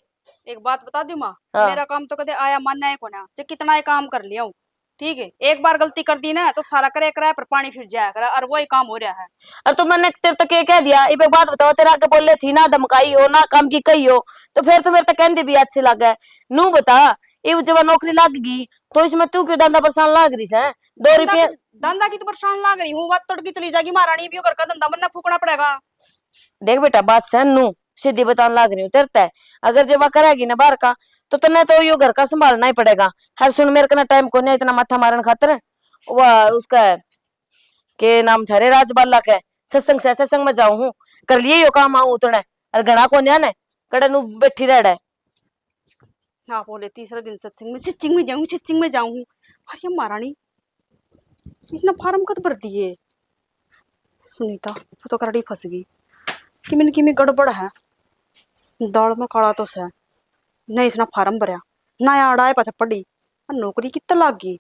एक बात बता दी माँ, हाँ। मेरा काम तो कदे आया मानना है को ना, चाहे कितना ही काम कर लिया हूँ, ठीक है। एक बार गलती कर दी ना तो सारा करे कराया पर पानी फिर जाया करे, और वही काम हो रहा है। और तो मैंने तेरे तक ये कह दिया, एक बात बताओ, तेरा आगे बोले थी ना धमकाई हो ना काम की कही हो, तो फिर तो मेरे तक कहते भी अच्छे लग गए। नू बता ये जब नौकरी लग गई तो इसमें तू क्यों धंधा परेशान लाग रही है? 2 रुपये धंधा की तो परेशान लाग रही हूँ, बात तड़की चली जाएगी महारानी, भी घर का धंधा बनना फूकना पड़ेगा। देख बेटा बात से नू सीधी बताने लाग रही हूँ तेरे तय, अगर जब वह करेगी ना बाहर का तो तने तो यो घर का संभालना ही पड़ेगा। हर सुन मेरे का टाइम को नहीं इतना माथा मारने खातर। वह उसका के नाम था रे राजबाला के सत्संग से सत्संग में जाऊं हूँ, कर लिए यो काम आऊं उतने, और घना को न्या कड़े नु बैठी रह। हाँ बोले तीसरे दिन सत्संग में जाऊं। अरे महारानी इसने फार्म कद भर दिए। सुनीता वो तो करड़ी फंस गई कि मैंने गड़बड़ है, दाल में काला तो से नहीं, इसने फार्म भरया ना आड़ा है पाचा पड़ी, नौकरी कितना लाग गई।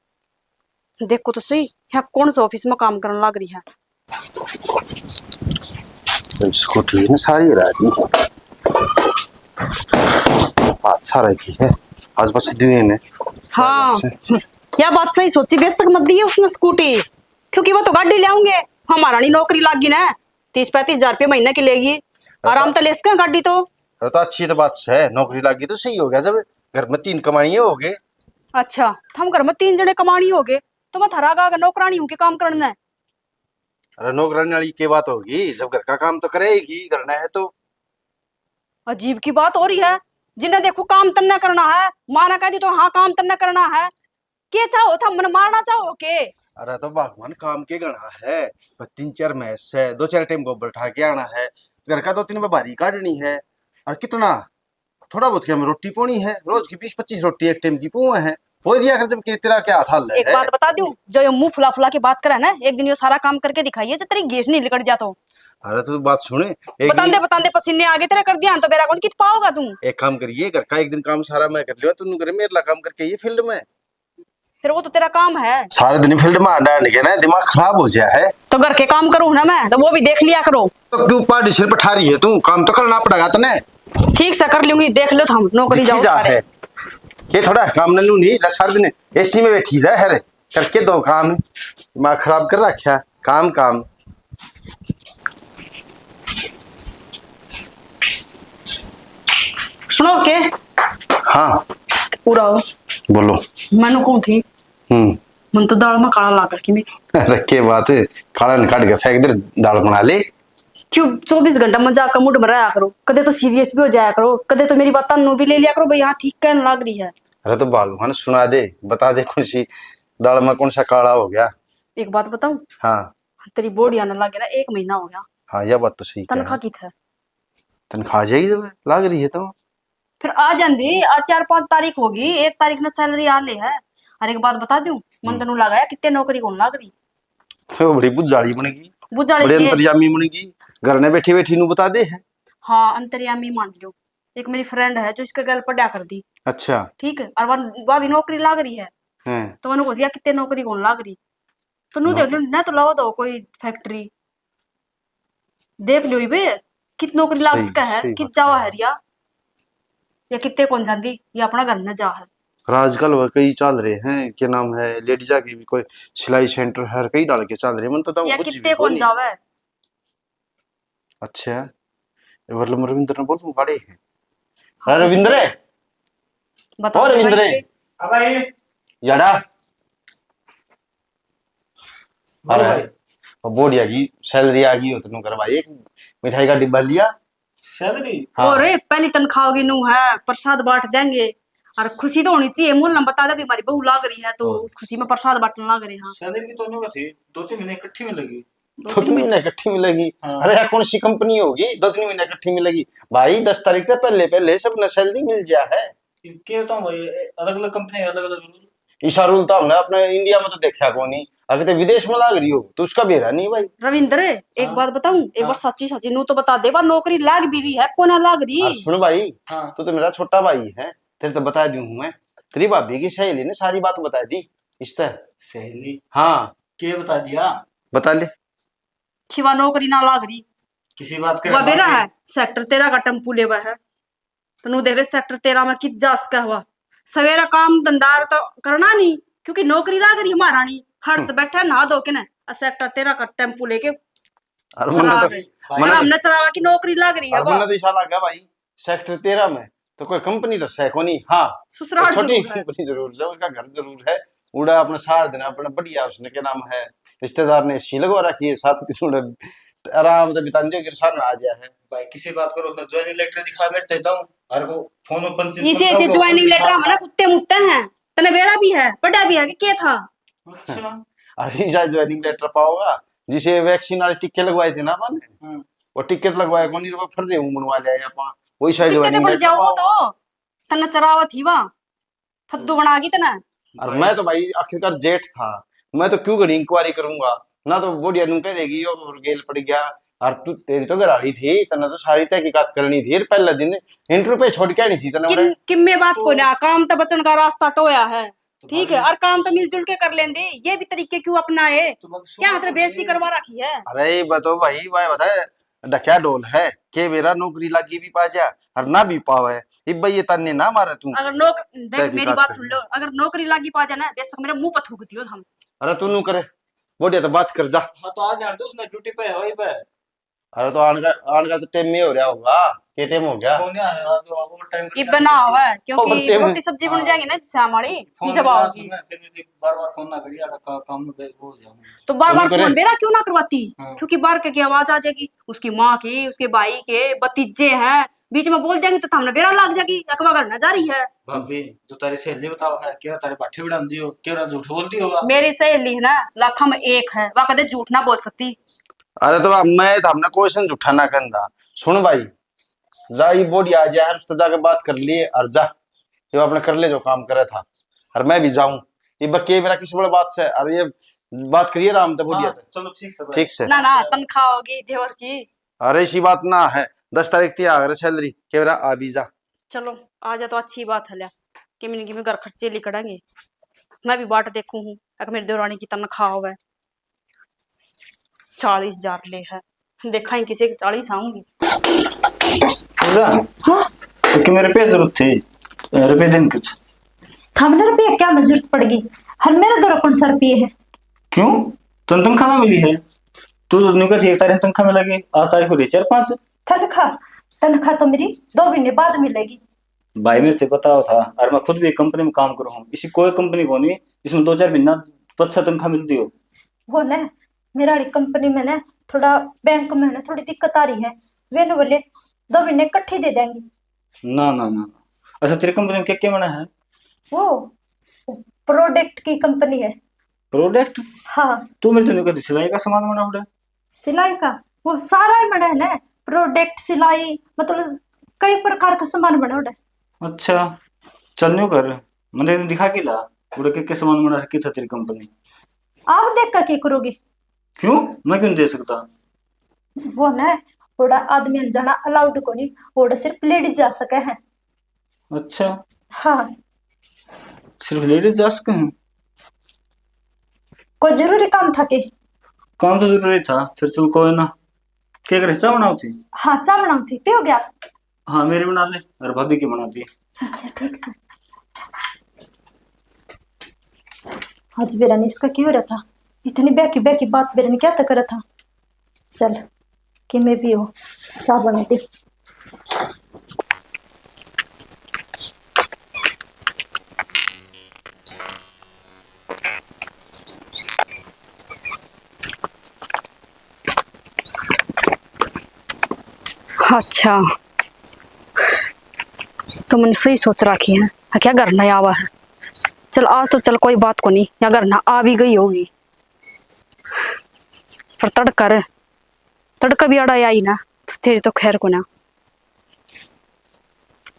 देखो तो सही यहाँ कौन सा ऑफिस में काम करने लग रही है। स्कूटी ना सारी रात में अच्छा रही है, आज बस दिए ने। हाँ यह बात सही सोची, बेशक मत दिए उसने स्कूटी, क्योंकि वो तो गाड़ी ले आऊंगे। हमारा नहीं नौकरी लागी ना, 30-35 हजार रुपये महीने की लेगी, आराम तो ले सके गाड़ी तो। अरे तो अच्छी तो बात है, नौकरी लगी तो सही हो गया, जब घर में 3 कमाइए हो गए। अच्छा हम घर में 3 जने कमानी हो गए तो मैं थरा गा नौकरानी हूँ के काम करना है। अरे नौकरानी वाली की बात होगी, जब घर का काम तो करेगी, करना है तो। अजीब की बात हो रही है, जिन्हें देखो काम तन्ना करना है, माना कह दी तो हाँ काम तन्ना करना है, के चाहो था मन मारना चाहो के। अरे तो भगवान काम के गणा है, 3-4 मैस है, 2-4 टाइम गोबर उठा के आना है, घर का 2-3 में बारी काटनी है, और कितना थोड़ा बहुत क्या में रोटी पोनी है, रोज की 20-25 रोटी एक टाइम की पोए है, हो दिया कर। जब तेरा क्या हाल है। एक बात बता दूं, जो ये मुंह फुला फुला के बात करे ना, एक दिन ये सारा काम करके दिखाइए जब तेरी गैस नहीं निकल जाता। अरे तो बात सुने, बताते पसीने आगे तेरे कर दिया तो मेरा कौन कित पाओगा तुम। एक काम करिए, घर का एक दिन काम सारा मैं कर लिया, तुम करे मेरा काम करके ये फील्ड में। फिर वो तो तेरा काम है। सारे दिन फील्ड में अंडा के ना दिमाग खराब हो गया है। तो घर के काम करूँ ना मैं, तो वो भी देख लिया करो। तो क्यों पार्टी सिर पर ठा रही है तू? काम तो करना पड़ेगा तने। ठीक से कर लूंगी, देख लो हम नौकरी दिखी जाओ जा सारे। है ये थोड़ा काम नन्नू नहीं सारे दिन एसी में बैठी रहे है रे। करके दो काम, दिमाग खराब कर रखा। काम काम सुनो के हाँ पूरा हो बोलो। मैंने कौन थी मन तो दाल में काला लाकर कि मैं रखे बात है, काला निकाल के फेंक दे, दाल बना ले। क्यों 24 घंटा मजाक का मूड में रहा करो, कदे तो सीरियस भी हो जाया करो, कदे तो मेरी बात नु भी ले लिया करो भाई हाँ ठीक कहने लग रही है। अरे तो बालू है सुना दे, बता दे कौन सी दाल में कौन सा काला हो गया। एक बात बताऊं, हाँ तेरी बॉडी आने लगे ना 1 महीना हो गया। हाँ यह बात तो सही है। तनख्वाह की था तनख्वाह जाएगी जब लाग रही है तो फिर आ जाती। आज 4-5 तारीख होगी, 1 तारीख में सैलरी आ ले है। और एक बात बता दूं, मन तनु लगाया कितने नौकरी कौन लाग रही। तो बड़ी बुझाड़ी बनेगी, बुझाड़ी बड़ी के अंतर्यामी बनेगी। घर में बैठी बैठी नु बता दे है। हाँ अंतर्यामी मान लो। एक मेरी फ्रेंड है जो इसके गल पढ़ा कर दी, अच्छा ठीक है, और वह भी नौकरी लाग रही है। है तो मैंने को दिया कितने नौकरी कौन लाग रही। तो नु देख लो ना, तो लाओ दो कोई फैक्ट्री देख लो बे कित नौकरी लाग सही- सका है, सही कित बात जावा है। है रिया या कितने कौन जाती, ये अपना घर न जा है। और आजकल वह कई चल रहे हैं, क्या नाम है, लेडीजा की भी कोई सिलाई सेंटर है, कई डाल के चल रहे हैं। मन तो या बुझ कितने भी कौन कोनी। जावे। अच्छा मतलब रविंद्र ने बोल तुम बड़े हैं। अरे रविंद्र बताओ और भाई रविंद्र के- याडा अरे बोडिया की सैलरी आ गई हो तुम कर भाई, एक मिठाई का डिब्बा लिया। सैलरी हाँ और पहली तनख्वाह होगी नु है, प्रसाद बांट देंगे। और खुशी तो होनी चाहिए, मोहल्ला में बता दे भी हमारी बहू लाग रही है, तो उस खुशी में प्रसाद बांटने लाग रहे हैं। हाँ सैलरी की तो नहीं थी, 2-3 महीने इकट्ठी में लगी। 2-3 महीने इकट्ठी मिलेगी। हाँ। अरे यार कौन सी कंपनी होगी 2-3 महीने इकट्ठी मिलेगी भाई? 10 तारीख से पहले पहले सब न सैलरी मिल जा है। क्या बताऊं भाई, अलग अलग कंपनी अलग अलग रूल। ईशा रूल तो हमने अपने इंडिया में तो देखा को नहीं, अगर तो विदेश में लाग रही हो तो उसका बेरा नहीं भाई। रविंद्र एक हाँ। बात बताऊं, एक बार हाँ। सच्ची सच्ची नु तो बता दे, बार नौकरी लाग भी रही है कोना लाग रही। और सुन भाई, हाँ तो मेरा छोटा भाई है, तेरे तो बता दूं मैं। तेरी भाभी की सहेली ने सारी बात बता दी इस तरह। सहेली हाँ क्या बता दिया? बता ले। खिवा नौकरी ना लाग रही। किसी बात वह बेरा कर है सेक्टर 13 का टेम्पू लेवा है, तो नु देख ले सेक्टर 13 में कित जास का हुआ। सवेरा काम धंधार तो करना नहीं, क्योंकि नौकरी लाग रही हमारा नहीं। हर तो बैठा नहा धो के ना सेक्टर 13 का टेम्पू लेके और मन चला तो गई। भाई, और हमने चलावा की नौकरी लाग रही है। और मन तो ईशा लगा भाई सेक्टर 13 में तो कोई कंपनी तो सैको नहीं। हाँ ससुराल छोटी जरूर है। कंपनी जरूर है, उसका घर जरूर है। उड़ा अपना सार देना अपना बढ़िया, उसने क्या नाम है, रिश्तेदार ने सी लगवा रखी है साथ में, आराम से बिता दियो, गिरसान आ गया है। भाई किसी बात करो मैं ज्वाइनिंग लेटर दिखा मैं देता हूं, हर को फोन में पंच इसे इसे ज्वाइनिंग लेटर हमारा कुत्ते मुत्ते हैं, तने बेरा भी है बड़ा भी है कि क्या था। अच्छा अरे शायद ज्वाइनिंग लेटर पाओगा जिसे वैक्सीन वाले टिक्के लगवाए थे ना अपन, हाँ। वो टिकट लगवाया कौन नहीं, फिर दे बनवा लिया अपन, वही शायद कितने ज्वाइनिंग बन लेटर जाओ पाओ। तो तने चरावा थी वा फद्दू बना गई तना। और मैं तो भाई आखिरकार जेठ था, मैं तो क्यों घड़ी इंक्वायरी करूंगा ना, तो बुढ़िया नु कह देगी और गेल पड़ गया। और तू तेरी तो गराड़ी थी, तना तो सारी तहकीकात करनी थी, पहले दिन इंटरव्यू पे छोड़ के आनी थी तना। किम्मे बात को ना, काम तो बचन का रास्ता टोया है, तो ठीक है, और काम तो मिलजुल के कर लेंगे। ये भी तरीके क्यों अपनाए, क्या मतलब बेइज्जती करवा रखी है। अरे बतो भाई भाई बता डक्या डोल है के मेरा नौकरी लगी भी पा जा और ना भी पावे, इब भाई ये तन्ने ना मारे तू। अगर देख मेरी बात सुन लो, अगर नौकरी लागी पा जाना बेशक मेरे मुंह पर थूक दियो हम। अरे तू नू करे बोलिया तो बात कर जा। हाँ तो आ जाने दो, उसने ड्यूटी पे है वही पे। अरे तो आने का तो टाइम में हो रहा होगा, के टाइम हो गया। फोन आ है जो अब टाइम ये बना हुआ है, और क्योंकि बत्ते में- रोटी सब्जी बन जाएंगी ना शाम वाली फोन जब आओगी। फिर बार-बार फोन ना करिए, काम में व्यस्त हो जाऊं। तो बार बार करे। फोन बेरा क्यों ना करवाती, हाँ। क्योंकि बार की आवाज आ जाएगी, उसकी माँ की, उसके भाई के भतीजे हैं, बीच में बोल जाएंगे तो हमने बेरा लग जाएगी, अकबा घर न जा रही है। भाभी जो तारी सहेली बताओ है, क्या तारे पाठे बिड़ान दियो, क्या झूठ बोलती होगा। मेरी सहेली है ना लाखों में एक है, वह कदे झूठ ना बोल सकती। अरे तो मैं तो हमने क्वेश्चन उठा ना कंधा। सुन भाई जा ये बोडी आ जाए उससे जाके बात कर लिए और जा जो आपने कर ले जो काम करे था, और मैं भी जाऊं ये बक्के मेरा किसी बड़े बात से, और ये बात करिए राम तो बोडिया हाँ, चलो ठीक से भाई। ठीक से। ना ना तनख्वाह होगी देवर की। अरे ऐसी बात ना है, 10 तारीख थी आ सैलरी के मेरा आ भी जा। चलो आ जा तो अच्छी बात है, लिया कि मैंने घर खर्चे लिखड़ेंगे। मैं भी बाट देखू हूँ अगर मेरी देवरानी की तनख्वाह हुआ 40,000 ले है। देखा ही किसी के 40 आऊंगी। क्योंकि मेरे पे जरूरत थी रुपये दिन कुछ। थामने रुपये क्या में जरूरत पड़गी? हर मेरा दो कौन सा रुपये है? क्यों तुम तनख्वाह ना मिली है? तू तो नहीं कहती 1 तारीख तनख्वाह मिलेगी, आज तारीख हो रही 4-5। तनख्वाह तनख्वाह तो मेरी 2 महीने बाद मिलेगी। भाई मेरे से बताओ था, और मैं खुद भी एक कंपनी में काम करूँ हूँ, इसी कोई कंपनी को नहीं इसमें 2-4 महीना अच्छा तनख्वाह मिलती हो। वो ना मेरा वाली कंपनी में ना थोड़ा बैंक में ना थोड़ी दिक्कत आ रही है, वे न बोले 2 महीने इकट्ठे दे देंगे। ना ना ना। अच्छा तेरी कंपनी में क्या क्या बना है? वो प्रोडक्ट की कंपनी है। प्रोडक्ट? हाँ तू मेरे तो नहीं कहती सिलाई का सामान बना हुआ है। सिलाई का वो सारा ही बना है ना, प्रोडक्ट सिलाई मतलब कई प्रकार का सामान बना हुआ है। अच्छा चल न्यू कर, मैंने दिखा के ला पूरा क्या क्या सामान बना रखी था तेरी कंपनी। आप देख कर क्या करोगे? क्यों मैं क्यों नहीं दे सकता? वो ना थोड़ा आदमी अनजाना अलाउड को नहीं, वो सिर्फ लेडीज जा सके हैं। अच्छा हाँ सिर्फ लेडीज जा सके हैं? कोई जरूरी काम था के? काम तो जरूरी था, फिर चल कोई ना। क्या करे चाय बनाओ थी? हाँ चाय बनाऊ थी, पियोगे आप? हाँ मेरी बना ले और भाभी की बनाती है। अच्छा ठीक से। आज बेरा ने इसका क्यों रहा था, इतनी बेकी बेकी बात बेरा ने क्या तक करा था। चल कि मैं भी हो चाय बनाती। अच्छा तुमने सही सोच रखी है, क्या घर नहीं आवा है। चल आज तो चल कोई बात को नहीं, या घर ना आ भी गई होगी पर तड़का भी अड़ा आई ना तेरी तो खैर को ना।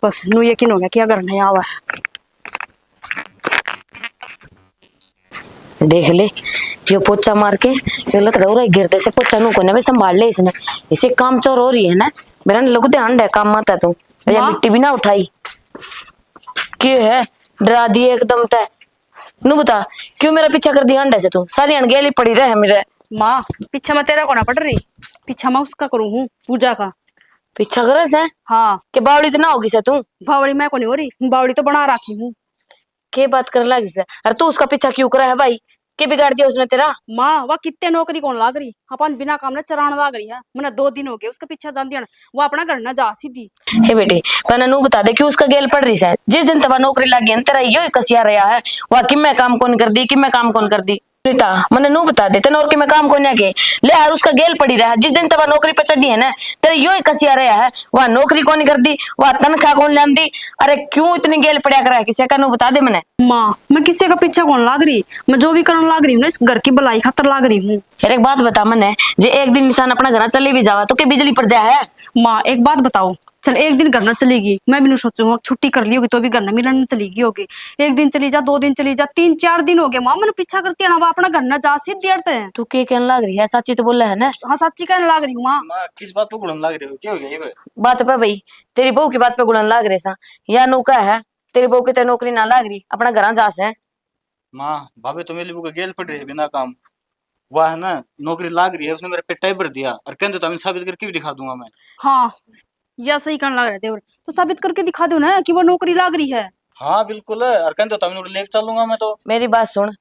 बस नू यकीन हो गया कि अगर नहीं आवा है। देख ले यो पोचा मार के यो लग रहा है गिरते से पोचा नु को ना संभाल ले इसने, इसे काम चोर हो रही है ना। मेरा लोग ध्यान है काम माता तू या मिट्टी भी ना उठाई क्यों है, डरा दिए एकदम तय। नू बता क्यों मेरा पीछा कर दिया अंडे से? तू सारी अनगेली पड़ी रहे मेरे। माँ पीछा मैं तेरा को ना पड़ रही, पीछा मैं उसका करूँ हूँ पूजा का। पीछा करे से? हाँ के बावड़ी तो ना होगी से तू? बावड़ी मैं को नहीं हो रही, बावड़ी तो बना रखी हूँ। के बात कर लगी से? अरे तू उसका पीछा क्यों करा है भाई? के बिगाड़ दिया उसने तेरा? माँ वह कितने नौकरी कौन लाग रही, अपन बिना काम ने चरान लाग रही है। मैंने 2 दिन हो गए उसका पीछा जान दिया, वो अपना घर ना जा सीधी। हे बेटी मैंने नू बता दे कि उसका गेल पड़ रही है। जिस दिन तबा नौकरी लग गई तेरा यो कसिया रहा है वह कि मैं काम कौन कर दी कि मैं काम कौन कर दी। मैंने नू बता दे तेन और कि मैं काम कौन के ले यार उसका गेल पड़ी रहा। जिस दिन तबा नौकरी पे चढ़ी है ना तेरा यो कसिया रहा है, वह नौकरी कौन कर दी, वह तनख्वाह कौन लान दी। अरे क्यों इतनी गेल पड़ा कर किसी का? नू बता दे मैंने। माँ मैं किसी का पीछा कौन लाग रही, मैं जो भी करने लाग रही हूँ ना इस घर की भलाई खातर लाग रही हूँ। यार एक बात बता मैंने, जे एक दिन निशान अपना घर चली भी जावा तो क्या बिजली पड़ जाए है? माँ एक बात बताओ, चल एक दिन घर ना चलेगी मैं भी नहीं सोचूंगा छुट्टी कर ली होगी तो भी घर ना मिलन चलेगी होगी। 1 दिन चली जा 2 दिन चली जा 3-4 दिन हो गए माँ मैंने पीछा करती है ना, वो अपना घर ना जा सीधे अड़ते हैं। तू के कहने लग रही है? सच्ची तो बोल है ना? हाँ सच्ची कहने लाग रही हूँ माँ। माँ किस बात पे गुड़न लग रहे हो, क्या हो गया ये? बात पे भाई तेरी बहू की बात पे गुड़न लाग रहे सा या नौका है तेरी बहू की तो नौकरी ना लाग रही अपना घर जा से। माँ भाभी तो मेरी बुक गेल पड़ रही है बिना काम, वह है ना नौकरी लाग रही है, उसने मेरे पे टाइप भर दिया और कहते तो मैं साबित करके भी दिखा दूंगा मैं। हाँ या सही कहने लग रहे देवर, तो साबित करके दिखा दो ना कि वो नौकरी लाग रही है। हाँ बिल्कुल है, और कहते तो मैं लेके चलूंगा मैं तो। मेरी बात सुन,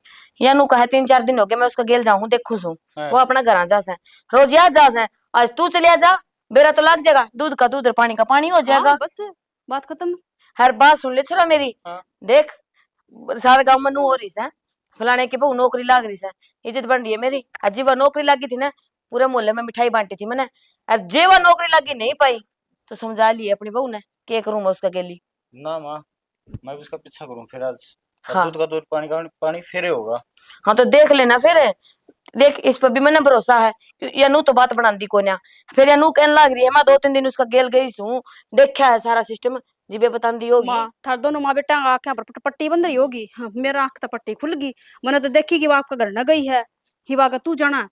या नू कहा 3-4 दिन हो गए मैं उसका गेल जाऊं देखू सू हाँ। वो अपना घर जा से रोज याद जा से। आज तू चलिया जा बेरा तो लग जाएगा, दूध का दूध और पानी का पानी हो जाएगा। हाँ, बस बात खत्म। हर बात सुन ले छोरा मेरी। हाँ। देख सारे गांव में नू हो रही है फलाने की बहू नौकरी लाग रही है, इज्जत बन रही है मेरी। अजी वह नौकरी लगी थी ना पूरे मोहल्ले में मिठाई बांटी थी मैंने, और जे वह नौकरी लगी नहीं पाई तो समझा ली अपनी बहू ने क्या करूं मैं उसका गेली। ना माँ मैं भी उसका पीछा करूँ फिर आज। हाँ। दूध का दूध पानी का पानी फेरे होगा। हाँ तो देख लेना फिर, देख इस पर भी मैंने भरोसा है। यानू तो बात बना दी को ना, फिर यानू कहने लग रही है मैं 2-3 दिन उसका गेल गई हूँ देखा है सारा सिस्टम जिबे बता दी होगी। माँ थार दोनों माँ बेटा आंखें पर पट्टी बंद रही होगी। हाँ, मेरा आंख तो पट्टी खुल गई, मैंने तो देखी कि वो आपका घर न गई है। हिवा का तू जाना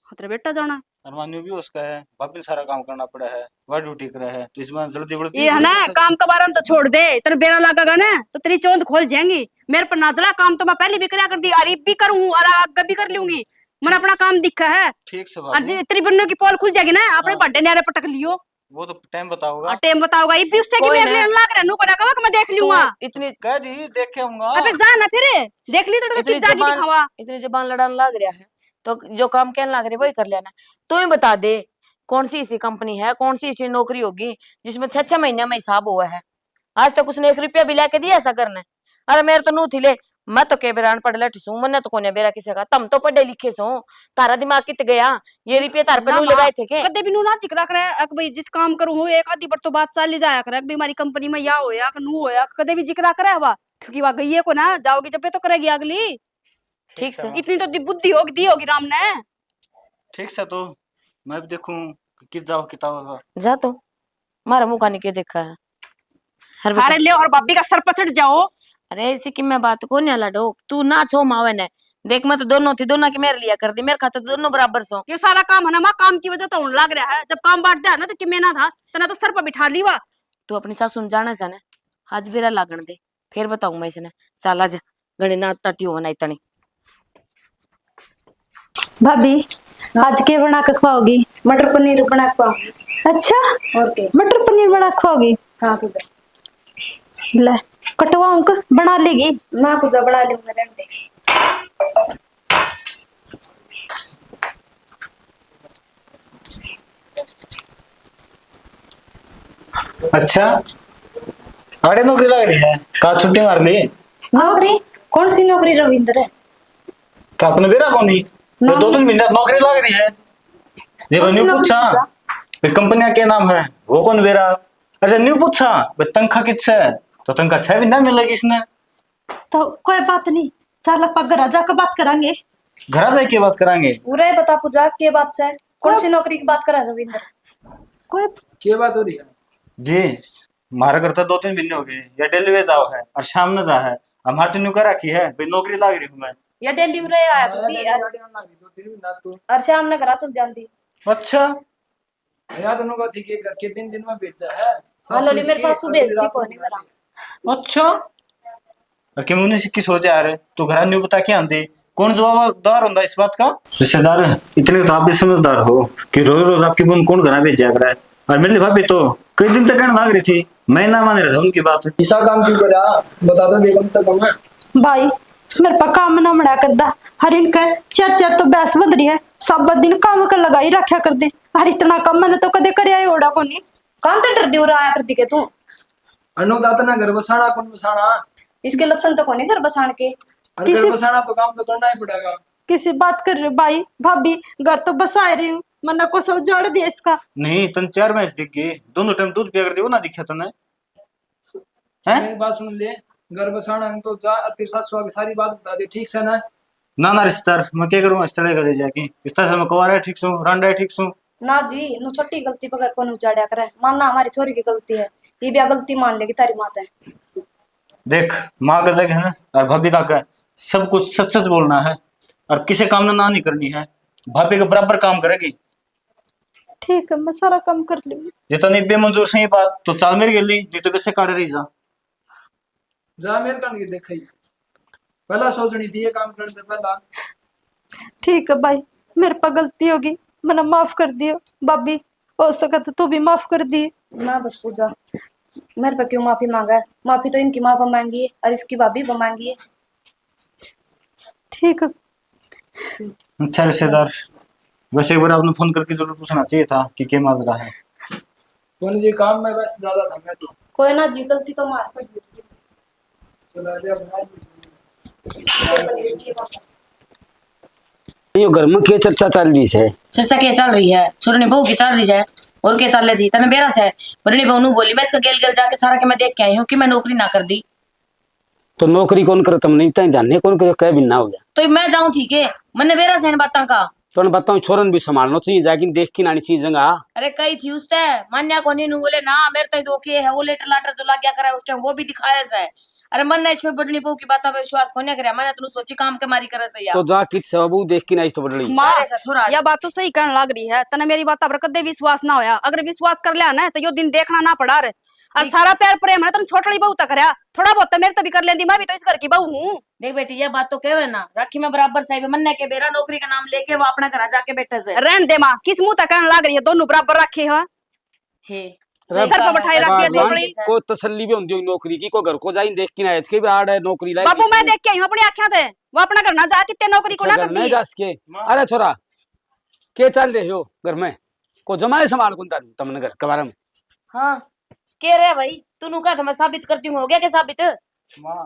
तेरा बेटा जाना। और मान्यू भी उसका है, भाभी ने सारा काम करना पड़ा है, वह ड्यूटी कर रहा है, तो इसमें जल्दी बल्दी ये है ना काम के बारे में तो छोड़ दे, तेरे बेरा लगेगा ना तो तेरी चोंद खोल जाएंगी। मेरे पर नाजरा काम तो मैं पहले भी करया करती, अरे भी करूँ और आगे भी कर लूंगी। मैंने अपना काम दिखा है। ठीक से और भाभी, तेरी बन्नों की पोल खुल जाएगी ना, अपने बड्डे न्यारे पटक लियो। वो तो टाइम बताओगा। और टाइम बताओगा, ये भी उससे कि कोई मेरे लिए नहीं। लग रहा है, नु करा कि मैं देख लूंगा। इतनी कह दी देख के आऊंगा। अबे जा ना फिर, देख ली तो इतनी जागी जबान दिखावा। इतनी जबान लड़ाने लग रहा है, तो जो काम कहने लग रहे वही कर लेना। तू ही बता दे कौन सी ऐसी कंपनी है, कौन सी ऐसी नौकरी होगी जिसमें 6-6 महीने में हिसाब हुआ है। आज तक उसने 1 रुपया भी लाके दिया ऐसा करने। अरे मेरे तो नू थी ले, मैं तो के बेरान पढ़ लेटी सू, मन्ने तो कोने बेरा किसे का, तम तो पढ़े लिखे सो, तारा दिमाग कित गया, ये रुपये तार पे ना नू माँ, लगाए थे के। कदे भी नू ना चिक रख रहा है अक भाई जित काम करूं हो एक आधी बार तो बात चाल जाया कर अक भी हमारी कंपनी में या होया कि नू होया, कदे भी जिक्र करे हवा, क्योंकि वा गई है को ना जाओगी जब पे तो करेगी अगली। ठीक से इतनी तो बुद्धि होगी दी होगी राम ने। ठीक से, तो मैं भी देखूं किस जाओ किताब। जा तो मारा मुंह का के देखा है हर बता। सारे ले और भाभी का सर पचड़ जाओ। अरे ऐसी की मैं बात को नहीं लडो, तू ना छो मावे ने देख, मैं तो दोनों थी, दोनों की मेरे लिया कर दी, मेरे खाते दोनों बराबर सो। ये सारा काम है ना माँ, काम की वजह तो होने लग रहा है, जब काम बांट दिया ना तो कि मैं ना था तना तो सर पर बिठा ली वा। तू अपनी सासू ने जाने से ना आज बेरा लागण दे, फिर बताऊं मैं इसने। चल आज गणी ना तटी हो ना इतनी। भाभी आज क्या बना के खुआओगी? मटर पनीर बना के पाऊंगी। अच्छा, और क्या? मटर पनीर बना के खुआओगी? हाँ पूजा, ले कटवाऊं का, बना लेगी? ना पूजा बना लूंगा, रहने दे। अच्छा, आड़े नौकरी लग रही है, का छुट्टी मार ली? नौकरी? कौन सी नौकरी रविंद्र है? का अपने बेरा को नहीं, तो 2-3 महीने नौकरी लग रही है। जब कौन सी न्यू नौकरी पूछा पूछा? भाई कंपनी का क्या नाम है, वो कौन बेरा। अच्छा न्यू पूछा भाई तनख्वाह कितना है, तो तनख्वाह 6 महीना मिलेगी इसने। तो कोई बात नहीं, चल अपन घर जाकर बात करेंगे। घर जाके की बात करांगे। पूरा बता पूजा के बात से कौन सी नौकरी की बात करा रविंद्र? कोई क्या बात हो रही है? जी हमारा घर तो 2-3 महीने हो गए, या डेली वेज आओ है और शाम न जा है, हमारे तो न्यू कर रखी है भाई, नौकरी लग रही हूँ मैं। या डेली उरे आया करती और शाम ने घर चल जाती। अच्छा याद उनको थी कि घर के दिन में बेच जा है। हाँ लोली मेरे सासू भेजती कौन नहीं करा। अच्छा, और क्यों उन्हें की सोचे आ रहे, तू घर न्यू बता के आंदे, कौन जवाबदार होता इस बात का? रिश्तेदार इतने तो आप भी समझदार हो कि रोज रोज आपकी बहन कौन घर भेजा कर रहा है। और मेरी भाभी तो कई दिन तक कहने लग रही थी, मैं ना मान रहा था उनकी बात। ऐसा काम क्यों करा बता दो, देखम तक मैं भाई मेरे पा काम ना मड़ा करदा, हर इनका चर तो बैस बद रही है, सब दिन काम का लगाई रखा कर दे। हर इतना काम मैंने तो कदे करे ओड़ा को नहीं। काम तो डर दी उरा आया करती के तू। अनु दाता ना घर बसाना कौन बसाना, इसके लक्षण तो कोनी घर बसाण के। और घर बसाना तो काम तो करना ही पड़ेगा। किसी बात कर रहे भाई भाभी, घर तो बसा रही हूँ, मना को सब जोड़ दिया इसका। नहीं तन 4 मैच दिख गए, दोनों टाइम दूध पिया कर दियो ना, दिखा तने हैं? मेरी बात सुन ले, घर बसाना तो जा, तेरे सासू की सारी बात बता दे, ठीक से ना? ना रिश्तेदार मैं क्या करूँ, इस तरह का ले जाके इस तरह से मैं कुंवारा है ठीक सू, रांडा है ठीक सू। ना जी नु छोटी गलती पर घर को उजाड़या करे, मानना हमारी छोरी की गलती है, ये भी गलती मान लेगी तारी माता है। देख माँ का जगह है ना, और भाभी का क्या, सब कुछ सच सच बोलना है, और किसी काम में ना नहीं करनी है। भाभी के बराबर काम करेगी। ठीक है मैं सारा काम कर लूंगी। जितनी बेमंजूर सही बात तो चाल मेरी गली, नहीं तो वैसे काट रही जा। जा मेरे कण की देखई, पहला सोचनी थी ये काम करने से पहला। ठीक है भाई, मेरे पर गलती होगी, मैंने माफ कर दियो। भाभी हो सका तो तू भी माफ कर दिए ना। बस पूजा मेरे पे क्यों माफी मांगा है, माफी तो इनकी माँ पर मांगी है और इसकी भाभी पर मांगी है। ठीक है। अच्छा रिश्तेदार, वैसे एक बार आपने फोन करके जरूर पूछना चाहिए था कि क्या माजरा है। कौन जी काम में बस ज्यादा था मैं तो। कोई ना जी, गलती तो मार पर चला जा बना यो घर में क्या चर्चा चल रही है? चर्चा क्या चल रही है, छोरी ने बहू की चल रही है, और क्या चल रही थी तने बेरा से। बड़ी बहू नु बोली मैं इसका गेल गेल जाके सारा के मैं देख के आई हूँ कि मैं नौकरी ना कर दी। तो नौकरी कौन करे, तुम नहीं तय जानने कौन करे, कह भी ना हो गया तो मैं जाऊं थी के, मैंने बेरा से इन बातों का। तो उन्हें बताऊं छोरन भी संभालना चाहिए, जाके देख की नानी चीज जगह। अरे कई थी उससे मान्या को नहीं नु बोले ना मेरे तो ओके है, वो लेटर लाटर जो लग गया करे उस टाइम वो भी दिखाया जाए। अरे मन नहीं छो बड़नी बहू की बातों पे विश्वास कोने करे मैंने तनु सोची काम के मारी करे से यार तो जा कित सबू देख के नहीं तो बदली माँ अरे ऐसा थोड़ा यह बात तो सही कहने लग रही है तने मेरी बात पर कदे विश्वास ना होया अगर विश्वास कर लिया ना तो यो दिन देखना ना पड़ा रे और सारा प्यार प्रेम है तुम छोटड़ी बहू तक रहा थोड़ा बहुत तो मेरे तो भी कर लेंदी मैं भी तो इस घर की बहू हूँ। देख बेटी ये बात तो कहे ना राखी में बराबर साहिब मन्ने के बेरा नौकरी का नाम लेके वो अपना घर जाके बैठे से रहन दे माँ किस मुंह तक कहने लग रही है दोनों बराबर रखे हैं हे सर पर बैठाई रखी है छोटड़ी। को तसल्ली भी होंदी नौकरी की को घर को जाई देख के ना के भी आड़ है नौकरी लाई बाबू मैं देख के आई हूँ अपनी आँखें से वो अपना घर ना जा कितने नौकरी को ना घर नहीं करती जा सके अरे छोरा के चल रहे हो घर में को जमाए संभाल कुन तुमने घर के बारे में हाँ के रे भाई तू का मैं साबित करती हूँ हो गया के साबित माँ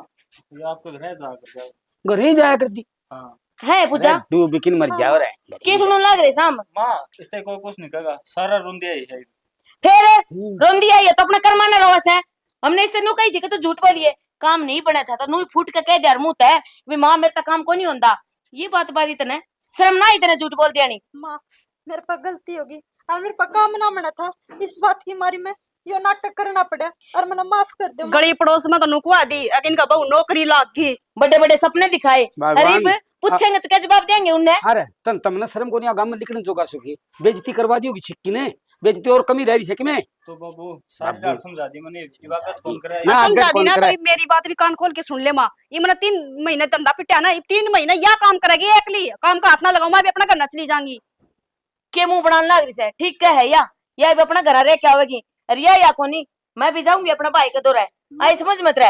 ये आपको घर है जा कर जाओ घर ही जाया करती हाँ है पूजा तू बिकिन मर गया और है के सुनने लग रहे शाम माँ इससे कोई कुछ नहीं कहेगा सारा रुंदिया ही है फिर रोंदी आई है तो अपना करमाने रोस है हमने इससे नु कही थी कि तू झूठ बोलिए काम नहीं बना था तो नु फूट के कह दिया मुंह है वे मां मेरे तक काम को नहीं होता ये बात बारी तने शर्म ना इतने झूठ बोल दिया नहीं माँ मेरे पर गलती होगी और मेरे पर काम ना बना था इस बात की मारी में यो नाटक करना पड़ा और मैंने माफ कर दो गली पड़ोस में तो नुकवा दी अगर इनका बहू नौकरी लाग गई बड़े बड़े सपने दिखाए भगवान। गरीब पूछेंगे तो क्या जवाब देंगे उन्हें अरे तुमने शर्म को नहीं गांव में लिखने जोगा सुखी बेइज्जती करवा दी होगी छिक्की ने बेइज्जती और कमी रह रही है कि मैं तो बाबू सारी बात समझा दी मैंने इबादत कौन कराई ना समझा आगे दी ना कौन तो करे मेरी बात भी कान खोल के सुन ले माँ ये मैंने 3 महीने धंधा पिटा ना 3 महीने या काम करेगी एकली काम का हाथ ना लगाऊ मैं भी अपना घर न चली जाऊंगी के मुंह बनाने लग रही है ठीक क्या है या भी अपना घर रह क्या होगी अरे या कोनी मैं भी जाऊंगी अपना भाई का दौरा है आई समझ मत रहा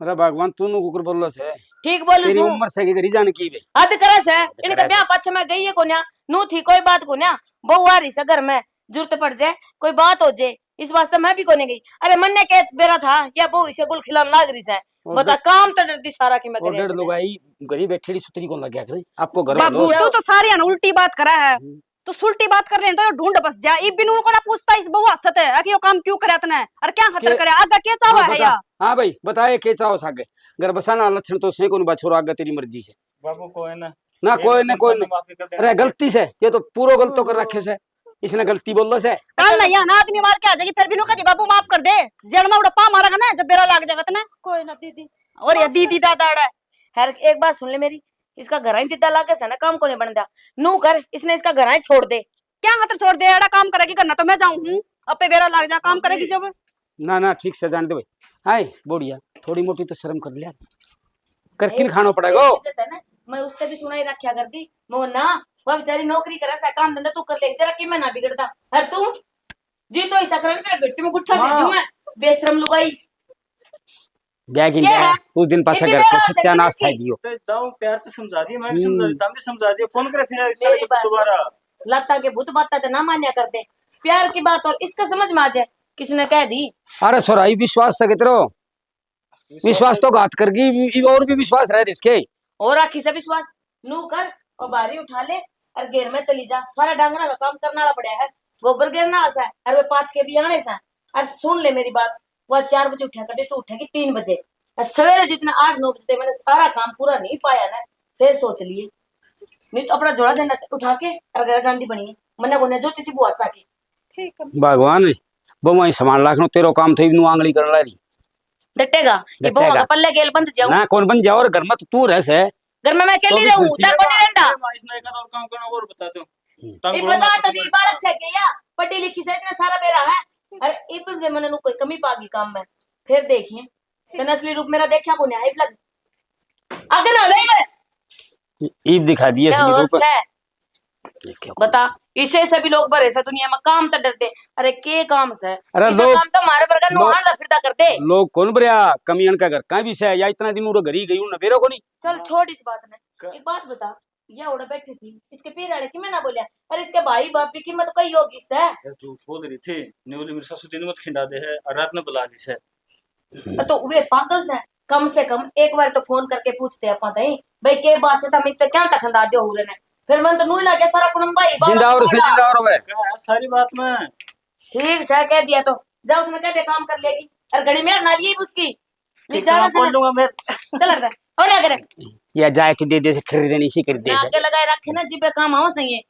अरे भगवान तू नु कुकर बोलो से ठीक बोल तेरी उम्र से की जान की बे हद करस है इनका ब्याह पाछे में गई है कोन्या नू थी कोई बात कोन्या बहू आ रही से घर में जरूरत पड़ जाए कोई बात हो जाए इस वास्ते मैं भी कोने गई अरे मन ने कह बेरा था या बहू इसे गुल खिलाने लाग रही है बता काम तो डरती सारा की मैं और डेढ़ लोग आई गरीब बैठेड़ी सुतरी कौन लग गया करे आपको घर में बाबू तू तो सारी अन उल्टी बात करा है तो सुल्टी बात कर रहे हैं तो ढूंढ बस जा ई बिनु को ना पूछता इस बहू हसत है कि यो काम क्यों करे तने और क्या खतर करे आगे के चावा है या हां भाई बताए के चाहो सागे घर बसाना लक्षण तो से कोन बछोरा आगे तेरी मर्जी से बाबू कोई ना ना कोई ना कोई ना माफी कर अरे गलती से ये तो पूरा गलत कर रखे से इसने गलती बोलो से कल नहीं ना आदमी मार के आ जाएगी फिर बिनु का जी बाबू माफ कर दे जड़ में उड़पा मारेगा ना जब बेरा लाग जाएगा तने कोई ना दीदी और ये दीदी दादा है हर एक बात सुन ले मेरी इसका घर ही तिद्दा लागे से ना काम को नहीं बन दिया नू कर इसने इसका घर ही छोड़ दे क्या खातर छोड़ दे एड़ा काम करेगी करना तो मैं जाऊं हूं अब पे बेरा लाग जा काम करेगी जब ना ठीक से जान दे भाई हाय बोड़िया थोड़ी मोटी तो शर्म कर लिया कर किन खानो पड़ेगा इज्जत है ना मैं उससे भी सुनाई रखा करती वो ना वो बेचारी नौकरी करे सा काम धंधा तू कर ले तेरा कि मैं ना बिगड़ता अरे तू जी तो ऐसा कर तेरे बेटी में गुट्ठा दे दूं मैं बेशरम लुगाई बैग इन क्या है? उस दिन पासा घर को सत्यानाश था दियो तो दाऊ प्यार तो समझा दिया मैं भी समझा दी तुम भी समझा दिया कौन करे फिर इस तरह मेरी की बात दोबारा लता के भूत बात तो ना मान्या करते प्यार की बात और इसका समझ में आ जाए किसने कह दी अरे छोरा ये विश्वास से कितरो विश्वास तो घात करगी और भी विश्वास रहे इसके और आखी से विश्वास नू कर और बारी उठा ले और घेर में चली जा सारा डांगरा का काम करना पड़ा है गोबर गिरना है और वे पात के भी आने से और सुन ले मेरी बात वह 4 बजे उठा करते तो उठेगी 3 बजे और सवेरे जितना 8-9 बजे मैंने सारा काम पूरा नहीं पाया ना फिर सोच लिए नहीं तो अपना जोड़ा देना उठा के और घर जान दी बनी है मैंने बोलने जो किसी बुआ सा की ठीक है भगवान वो मैं सामान लाखनो तेरो काम थे नु आंगली कर लाई डटेगा ये बहु का पल्ले गेल बंद जाऊं ना कौन बन जा और घर में तो तू रह से घर में मैं अकेली रहूं ता कोई नहीं रहता मैं इसने एक और काम करना और बता दो ये बता तो दी बालक से गया पढ़ी लिखी से इसने सारा मेरा है अरे इतन जे मैंने कोई कमी पागी काम में फिर देखिए तने असली रूप मेरा देखा को नहीं लग आगे ना ले ईद दिखा दिए क्या असली और रूप से बता इसे सभी लोग भरे से दुनिया में काम तो डरते अरे के काम से अरे इसे लोग- काम तो हमारे वर्गा नुहार ला फिरता करते लोग कौन बरिया कमियन का घर का भी से या इतना दिन उड़ घरी गई न बेरो को नहीं चल छोड़ इस बात ने एक बात बता ये उड़ बैठी थी इसके पैर वाले की मैं ना बोलिया अरे इसके भाई बाप की कीमत कई होगी इससे यार झूठ बोल रही थी नेवली मेरे सासू दिन मत खिंडा दे है और रात में बुला दी से तो वे पागल से कम एक बार तो फोन करके पूछते अपन दई भाई के बात से तुम इससे क्या तक अंदाज हो रहे ने फिर मन तो नू लगे सारा कुनम भाई जिंदा और से जिंदा और वे क्या यार सारी बात में ठीक से कह दिया तो जा उसने कह दे काम कर लेगी और घड़ी में ना लिए उसकी ठीक से मैं पढ़ लूंगा मैं चल रहा और क्या करे या जाए के दे दे से खरीदनी सी कर दे ना से आगे लगाए रखे ना जी पे काम आओ सही है